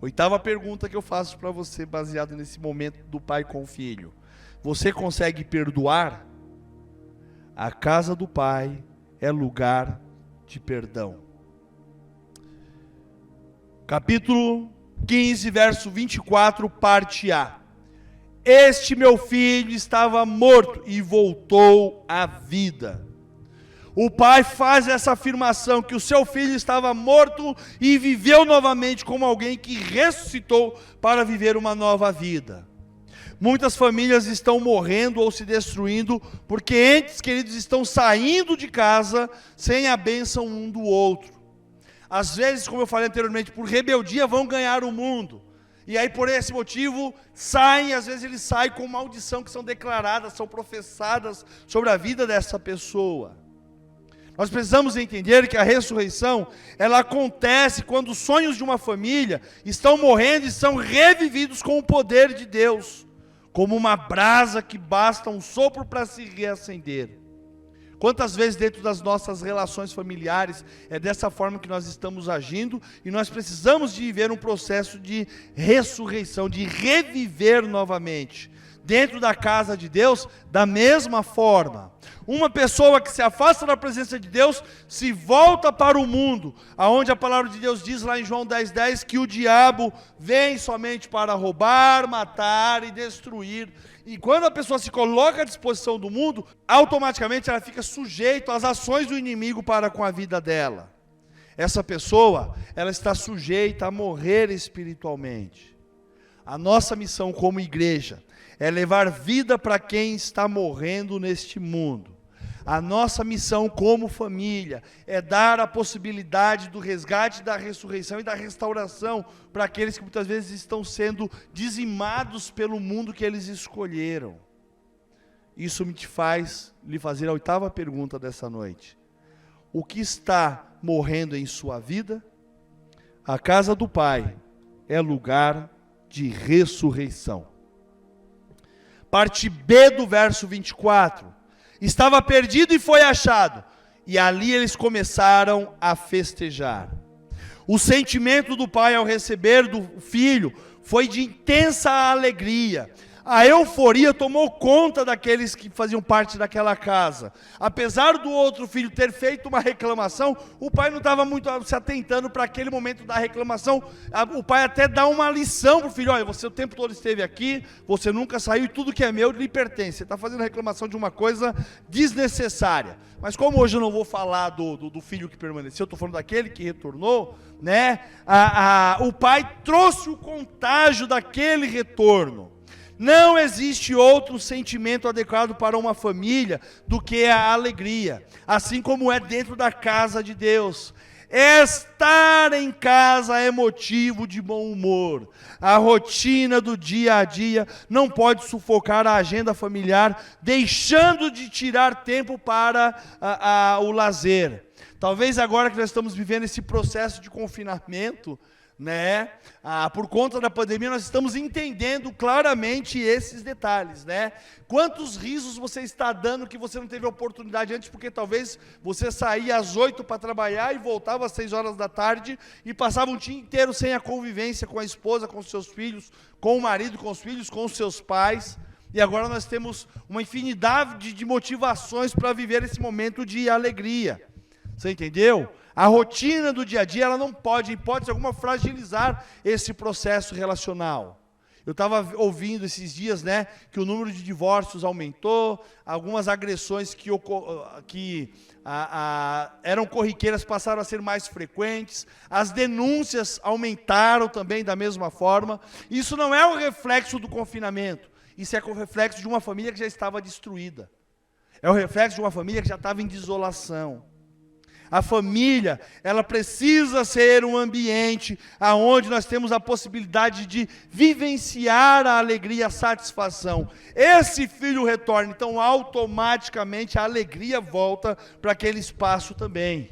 8ª pergunta que eu faço para você, baseado nesse momento do pai com o filho. Você consegue perdoar? A casa do pai é lugar de perdão. Capítulo 15, verso 24, parte A. Este meu filho estava morto e voltou à vida. O pai faz essa afirmação que o seu filho estava morto e viveu novamente como alguém que ressuscitou para viver uma nova vida. Muitas famílias estão morrendo ou se destruindo porque entes queridos estão saindo de casa sem a bênção um do outro. Às vezes, como eu falei anteriormente, por rebeldia vão ganhar o mundo. E aí por esse motivo saem, às vezes eles saem com maldição que são declaradas, são professadas sobre a vida dessa pessoa. Nós precisamos entender que a ressurreição, ela acontece quando os sonhos de uma família estão morrendo e são revividos com o poder de Deus. Como uma brasa que basta um sopro para se reacender. Quantas vezes dentro das nossas relações familiares é dessa forma que nós estamos agindo e nós precisamos de viver um processo de ressurreição, de reviver novamente. Dentro da casa de Deus, da mesma forma. Uma pessoa que se afasta da presença de Deus, se volta para o mundo, aonde a palavra de Deus diz lá em João 10:10, que o diabo vem somente para roubar, matar e destruir. E quando a pessoa se coloca à disposição do mundo, automaticamente ela fica sujeita às ações do inimigo para com a vida dela. Essa pessoa, ela está sujeita a morrer espiritualmente. A nossa missão como igreja é levar vida para quem está morrendo neste mundo. A nossa missão como família é dar a possibilidade do resgate, da ressurreição e da restauração para aqueles que muitas vezes estão sendo dizimados pelo mundo que eles escolheram. Isso me faz lhe fazer a 8ª pergunta dessa noite. O que está morrendo em sua vida? A casa do Pai é lugar de ressurreição. Parte B do verso 24. Estava perdido e foi achado. E ali eles começaram a festejar. O sentimento do pai ao receber do filho foi de intensa alegria. A euforia tomou conta daqueles que faziam parte daquela casa. Apesar do outro filho ter feito uma reclamação, o pai não estava muito se atentando para aquele momento da reclamação. O pai até dá uma lição para o filho: olha, você o tempo todo esteve aqui, você nunca saiu e tudo que é meu lhe pertence. Você está fazendo reclamação de uma coisa desnecessária. Mas como hoje eu não vou falar do filho que permaneceu, eu estou falando daquele que retornou, né? O pai trouxe o contágio daquele retorno. Não existe outro sentimento adequado para uma família do que a alegria, assim como é dentro da casa de Deus. Estar em casa é motivo de bom humor. A rotina do dia a dia não pode sufocar a agenda familiar, deixando de tirar tempo para o lazer. Talvez agora que nós estamos vivendo esse processo de confinamento, né? Por conta da pandemia, nós estamos entendendo claramente esses detalhes, né? Quantos risos você está dando que você não teve oportunidade antes, porque talvez você saía às 8 para trabalhar e voltava às 6 horas da tarde e passava um dia inteiro sem a convivência com a esposa, com os seus filhos, com o marido, com os filhos, com os seus pais. E agora nós temos uma infinidade de motivações para viver esse momento de alegria. Você entendeu? A rotina do dia a dia, ela não pode, em hipótese alguma, fragilizar esse processo relacional. Eu estava ouvindo esses dias, né, que o número de divórcios aumentou, algumas agressões que eram corriqueiras passaram a ser mais frequentes, as denúncias aumentaram também da mesma forma. Isso não é um reflexo do confinamento, isso é o reflexo de uma família que já estava destruída. É o reflexo de uma família que já estava em desolação. A família, ela precisa ser um ambiente onde nós temos a possibilidade de vivenciar a alegria, a satisfação. Esse filho retorna, então automaticamente a alegria volta para aquele espaço também.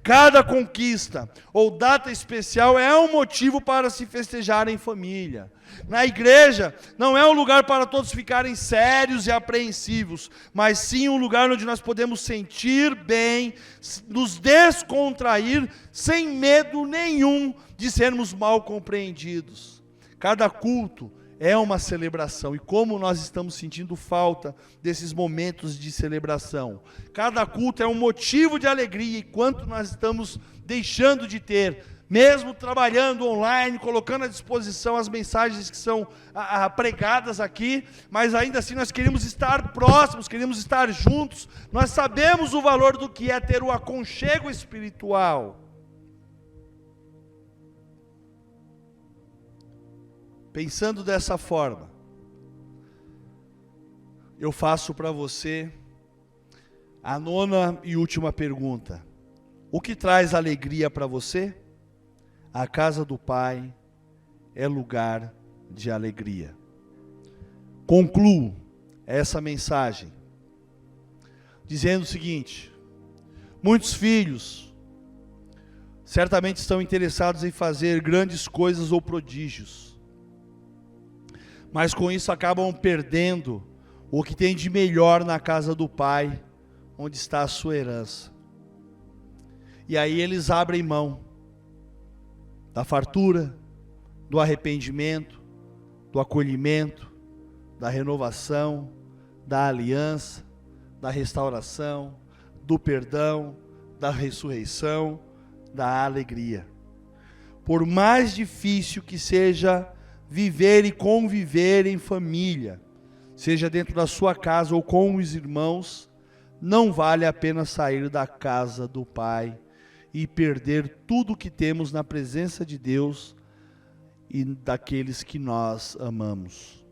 Cada conquista ou data especial é um motivo para se festejar em família. Na igreja, não é um lugar para todos ficarem sérios e apreensivos, mas sim um lugar onde nós podemos sentir bem, nos descontrair, sem medo nenhum de sermos mal compreendidos. Cada culto é uma celebração, e como nós estamos sentindo falta desses momentos de celebração. Cada culto é um motivo de alegria, e quanto nós estamos deixando de ter, mesmo trabalhando online, colocando à disposição as mensagens que são pregadas aqui, mas ainda assim nós queremos estar próximos, queremos estar juntos. Nós sabemos o valor do que é ter o aconchego espiritual. Pensando dessa forma, eu faço para você a 9ª e última pergunta. O que traz alegria para você? A casa do Pai é lugar de alegria. Concluo essa mensagem dizendo o seguinte: muitos filhos certamente estão interessados em fazer grandes coisas ou prodígios, mas com isso acabam perdendo o que tem de melhor na casa do Pai, onde está a sua herança. E aí eles abrem mão da fartura, do arrependimento, do acolhimento, da renovação, da aliança, da restauração, do perdão, da ressurreição, da alegria. Por mais difícil que seja viver e conviver em família, seja dentro da sua casa ou com os irmãos, não vale a pena sair da casa do Pai e perder tudo o que temos na presença de Deus e daqueles que nós amamos.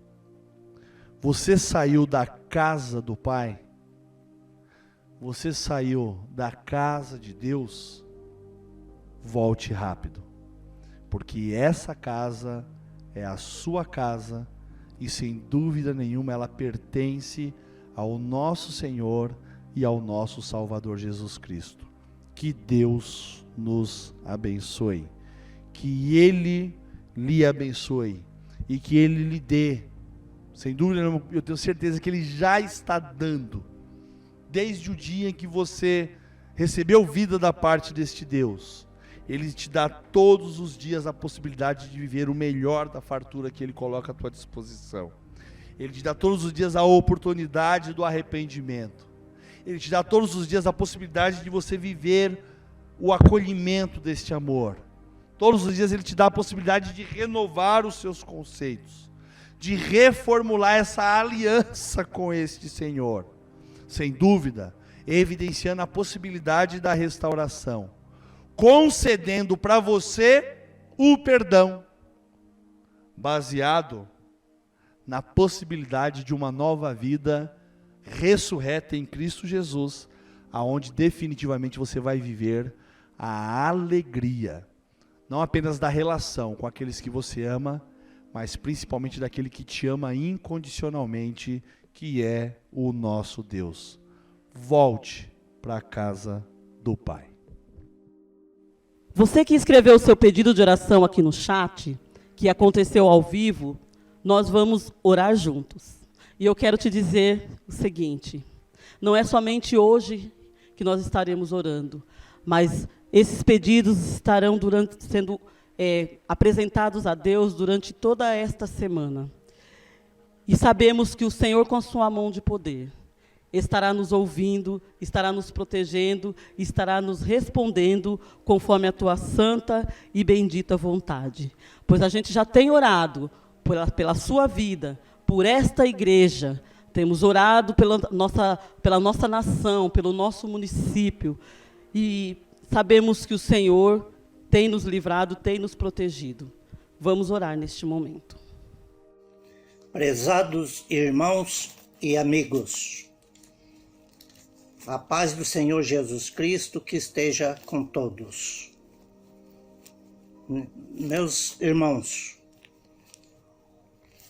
Você saiu da casa do Pai? Você saiu da casa de Deus? Volte rápido, porque essa casa é a sua casa e sem dúvida nenhuma ela pertence ao nosso Senhor e ao nosso Salvador Jesus Cristo. Que Deus nos abençoe, que Ele lhe abençoe e que Ele lhe dê, sem dúvida, eu tenho certeza que Ele já está dando, desde o dia em que você recebeu vida da parte deste Deus. Ele te dá todos os dias a possibilidade de viver o melhor da fartura que Ele coloca à tua disposição. Ele te dá todos os dias a oportunidade do arrependimento. Ele te dá todos os dias a possibilidade de você viver o acolhimento deste amor. Todos os dias Ele te dá a possibilidade de renovar os seus conceitos, de reformular essa aliança com este Senhor. Sem dúvida, evidenciando a possibilidade da restauração, concedendo para você o perdão, baseado na possibilidade de uma nova vida ressurreta em Cristo Jesus, aonde definitivamente você vai viver a alegria, não apenas da relação com aqueles que você ama, mas principalmente daquele que te ama incondicionalmente, que é o nosso Deus. Volte para a casa do Pai. Você que escreveu o seu pedido de oração aqui no chat, que aconteceu ao vivo, nós vamos orar juntos. E eu quero te dizer o seguinte: não é somente hoje que nós estaremos orando, mas esses pedidos estarão sendo apresentados a Deus durante toda esta semana. E sabemos que o Senhor, com a sua mão de poder, estará nos ouvindo, estará nos protegendo, estará nos respondendo conforme a tua santa e bendita vontade. Pois a gente já tem orado pela sua vida, por esta igreja, temos orado pela nossa nação, pelo nosso município, e sabemos que o Senhor tem nos livrado, tem nos protegido. Vamos orar neste momento. Prezados irmãos e amigos, A paz do Senhor Jesus Cristo que esteja com todos. Meus irmãos,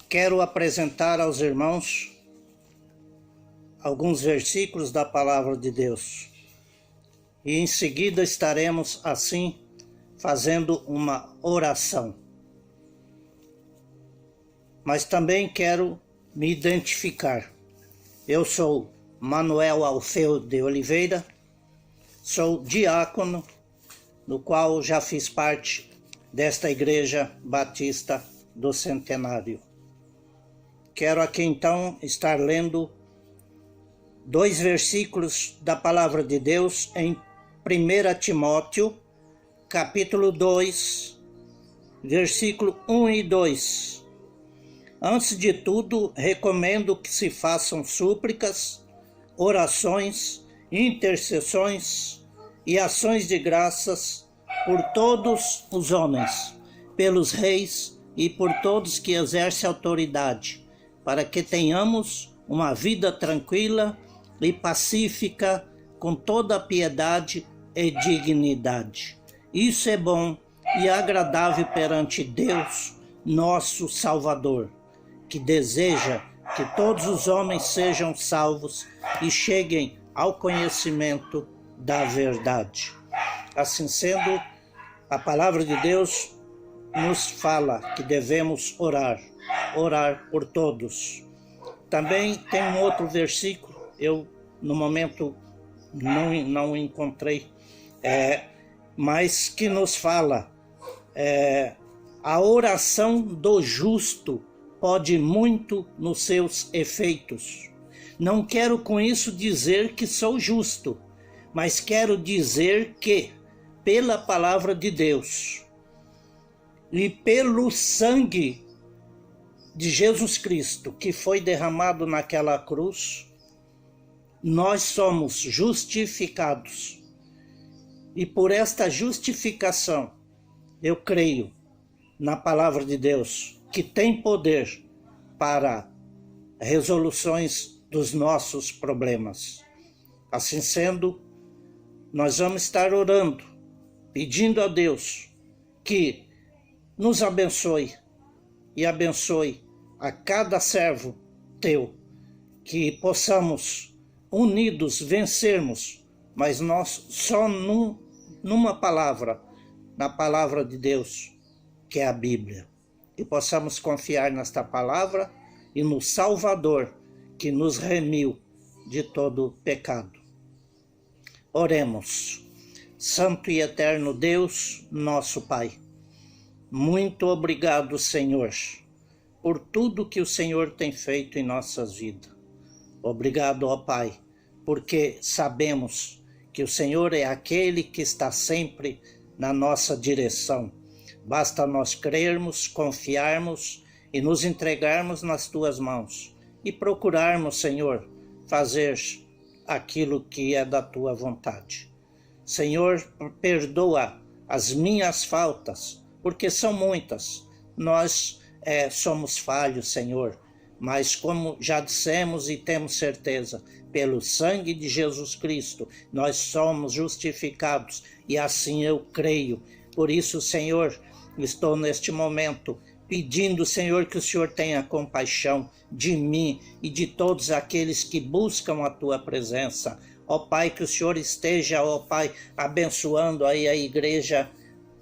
quero apresentar aos irmãos alguns versículos da palavra de Deus. E em seguida estaremos assim fazendo uma oração. Mas também quero me identificar. Eu sou Manuel Alfeu de Oliveira, sou diácono, no qual já fiz parte desta Igreja Batista do Centenário. Quero aqui então estar lendo 2 versículos da Palavra de Deus em 1 Timóteo, capítulo 2, versículo 1 e 2. Antes de tudo, recomendo que se façam súplicas, orações, intercessões e ações de graças por todos os homens, pelos reis e por todos que exercem autoridade, para que tenhamos uma vida tranquila e pacífica, com toda piedade e dignidade. Isso é bom e agradável perante Deus, nosso Salvador, que deseja que todos os homens sejam salvos e cheguem ao conhecimento da verdade. Assim sendo, a palavra de Deus nos fala que devemos orar por todos. Também tem um outro versículo, eu no momento não encontrei, mas que nos fala, a oração do justo pode muito nos seus efeitos. Não quero com isso dizer que sou justo, mas quero dizer que, pela palavra de Deus e pelo sangue de Jesus Cristo, que foi derramado naquela cruz, nós somos justificados. E por esta justificação, eu creio na palavra de Deus, que tem poder para resoluções dos nossos problemas. Assim sendo, nós vamos estar orando, pedindo a Deus que nos abençoe e abençoe a cada servo teu, que possamos unidos vencermos, mas nós só numa palavra, na palavra de Deus, que é a Bíblia. Que possamos confiar nesta palavra e no Salvador que nos remiu de todo pecado. Oremos. Santo e eterno Deus, nosso Pai, muito obrigado, Senhor, por tudo que o Senhor tem feito em nossas vidas. Obrigado, ó Pai, porque sabemos que o Senhor é aquele que está sempre na nossa direção. Basta nós crermos, confiarmos e nos entregarmos nas Tuas mãos e procurarmos, Senhor, fazer aquilo que é da Tua vontade. Senhor, perdoa as minhas faltas, porque são muitas. Nós somos falhos, Senhor, mas como já dissemos e temos certeza, pelo sangue de Jesus Cristo, nós somos justificados e assim eu creio. Por isso, Senhor, estou neste momento pedindo, Senhor, que o Senhor tenha compaixão de mim e de todos aqueles que buscam a Tua presença. Ó Pai, que o Senhor esteja, ó Pai, abençoando aí a Igreja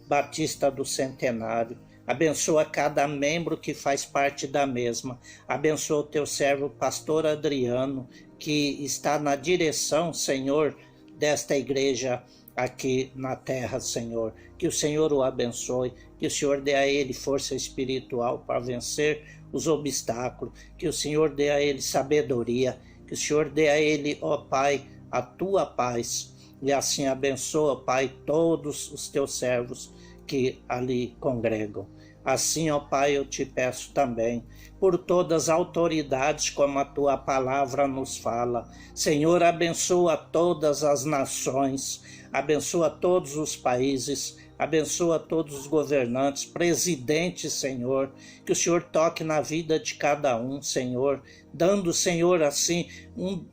Batista do Centenário. Abençoa cada membro que faz parte da mesma. Abençoa o Teu servo, pastor Adriano, que está na direção, Senhor, desta igreja aqui na terra, Senhor. Que o Senhor o abençoe, que o Senhor dê a ele força espiritual para vencer os obstáculos, que o Senhor dê a ele sabedoria, que o Senhor dê a ele, ó Pai, a Tua paz. E assim abençoa, Pai, todos os Teus servos que ali congregam. Assim, ó Pai, eu te peço também por todas as autoridades, como a Tua palavra nos fala. Senhor, abençoa todas as nações, abençoa todos os países, abençoa todos os governantes, presidentes, Senhor, que o Senhor toque na vida de cada um, Senhor, dando, Senhor, assim,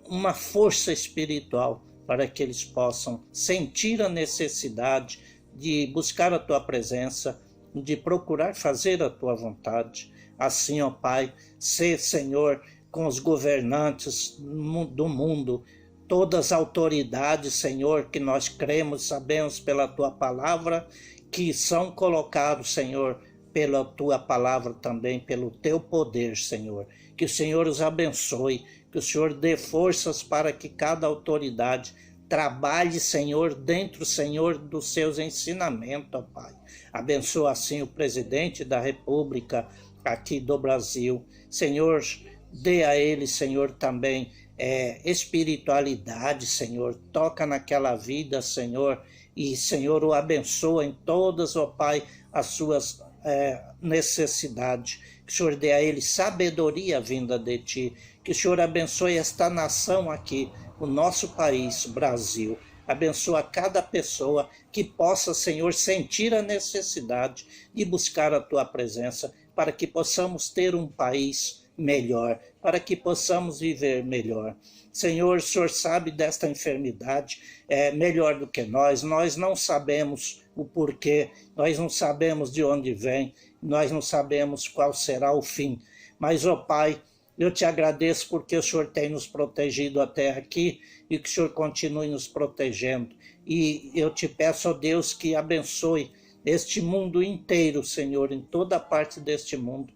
uma força espiritual para que eles possam sentir a necessidade de buscar a Tua presença, de procurar fazer a Tua vontade. Assim, ó Pai, sê, Senhor, com os governantes do mundo, todas as autoridades, Senhor, que nós cremos, sabemos pela Tua palavra, que são colocados, Senhor, pela Tua palavra também, pelo Teu poder, Senhor. Que o Senhor os abençoe, que o Senhor dê forças para que cada autoridade trabalhe, Senhor, dentro, Senhor, dos seus ensinamentos, ó Pai. Abençoa assim o presidente da República aqui do Brasil. Senhor, dê a ele, Senhor, também espiritualidade, Senhor. Toca naquela vida, Senhor, e, Senhor, o abençoa em todas, ó Pai, as suas necessidades. Que o Senhor dê a ele sabedoria vinda de Ti. Que o Senhor abençoe esta nação aqui, o nosso país, Brasil. Abençoa cada pessoa que possa, Senhor, sentir a necessidade de buscar a Tua presença, para que possamos ter um país melhor, para que possamos viver melhor. Senhor, o Senhor sabe desta enfermidade melhor do que nós não sabemos o porquê, nós não sabemos de onde vem, nós não sabemos qual será o fim. Mas, ó Pai, eu Te agradeço porque o Senhor tem nos protegido até aqui e que o Senhor continue nos protegendo. E eu Te peço, ó Deus, que abençoe este mundo inteiro, Senhor, em toda parte deste mundo,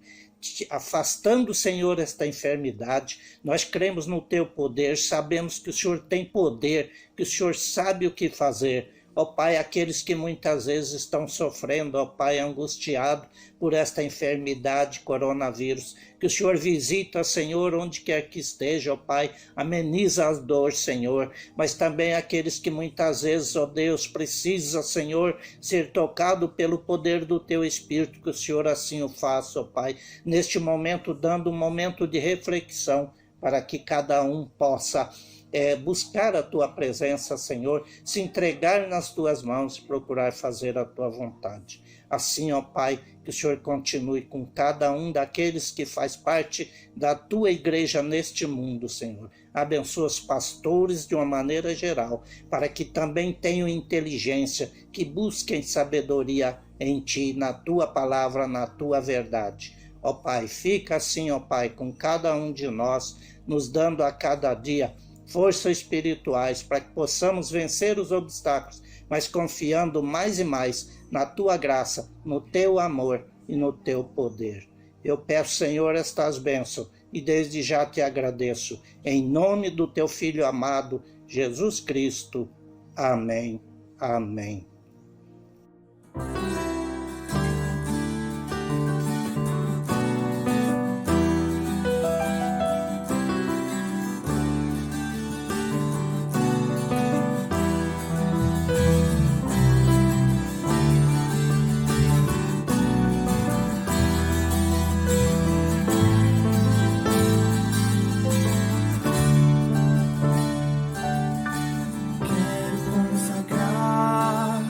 afastando, Senhor, esta enfermidade. Nós cremos no Teu poder, sabemos que o Senhor tem poder, que o Senhor sabe o que fazer. Ó Pai, aqueles que muitas vezes estão sofrendo, ó Pai, angustiado por esta enfermidade, coronavírus, que o Senhor visita, Senhor, onde quer que esteja, ó Pai, ameniza as dores, Senhor, mas também aqueles que muitas vezes, ó Deus, precisa, Senhor, ser tocado pelo poder do Teu Espírito, que o Senhor assim o faça, ó Pai, neste momento, dando um momento de reflexão, para que cada um possa buscar a Tua presença, Senhor, se entregar nas Tuas mãos e procurar fazer a Tua vontade. Assim, ó Pai, que o Senhor continue com cada um daqueles que faz parte da Tua igreja neste mundo, Senhor. Abençoa os pastores de uma maneira geral, para que também tenham inteligência, que busquem sabedoria em Ti, na Tua palavra, na Tua verdade. Ó Pai, fica assim, ó Pai, com cada um de nós, nos dando a cada dia forças espirituais para que possamos vencer os obstáculos, mas confiando mais e mais na Tua graça, no Teu amor e no Teu poder. Eu peço, Senhor, estas bênçãos e desde já Te agradeço. Em nome do Teu Filho amado, Jesus Cristo. Amém. Amém. Quero consagrar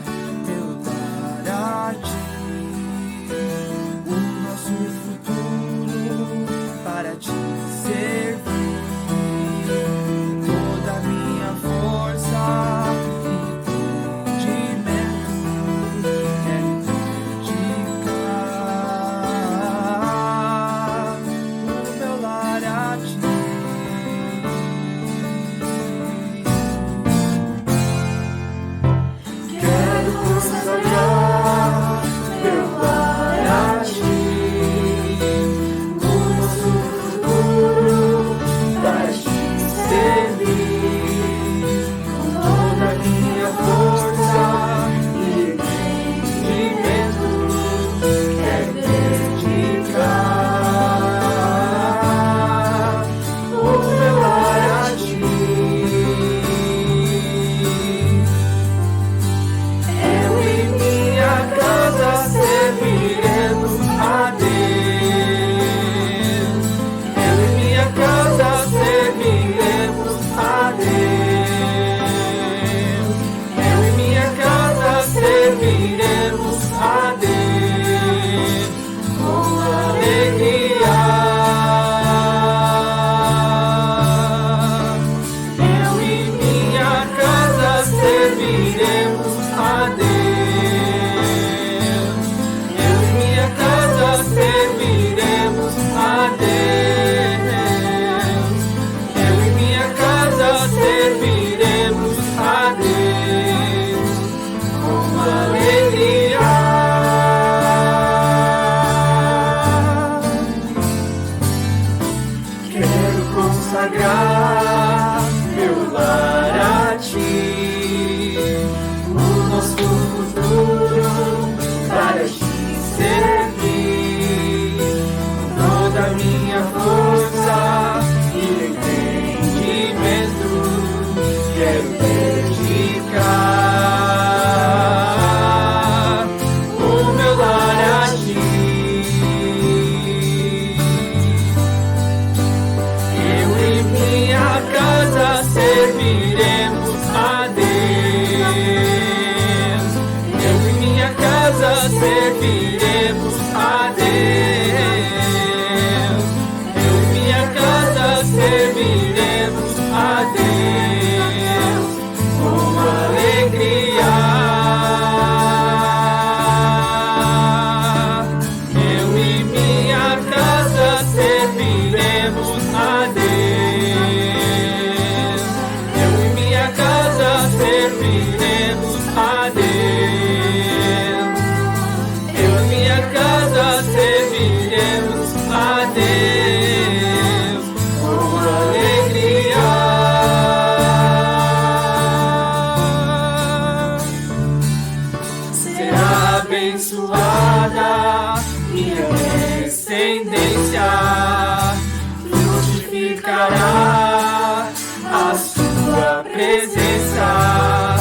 abençoada, minha descendência frutificará a sua presença.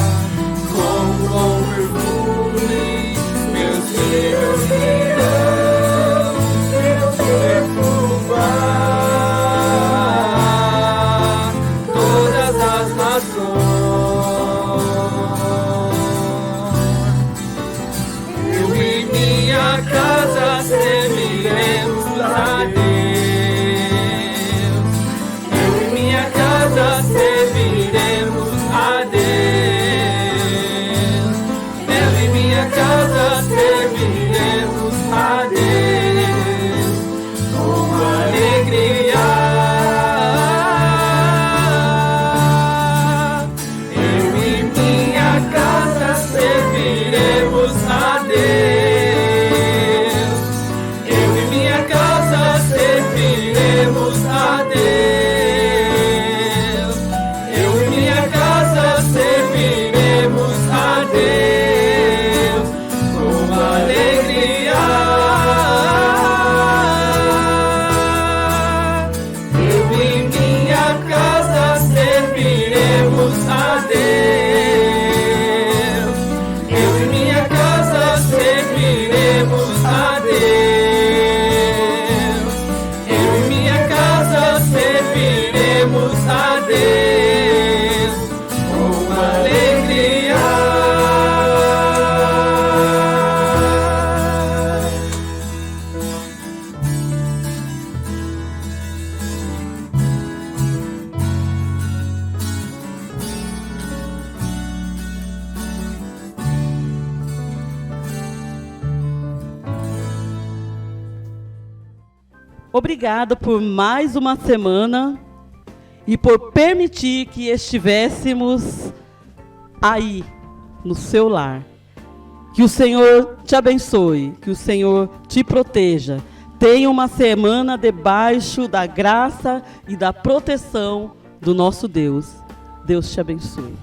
Com bom perfume, meus filhos irão perfumar todas as nações. Eu e minha casa serviremos a Deus. Eu e minha casa serviremos a Deus. Eu e minha casa serviremos a Deus com alegria. Eu e minha casa serviremos a Deus. Eu e minha casa serviremos a Deus. Eu e minha casa serviremos a Deus com alegria. Eu e minha casa serviremos a Deus. Eu e minha casa serviremos a Deus. Eu e minha casa serviremos a Deus com alegria. Obrigada por mais uma semana e por permitir que estivéssemos aí, no seu lar. Que o Senhor te abençoe, que o Senhor te proteja. Tenha uma semana debaixo da graça e da proteção do nosso Deus. Deus te abençoe.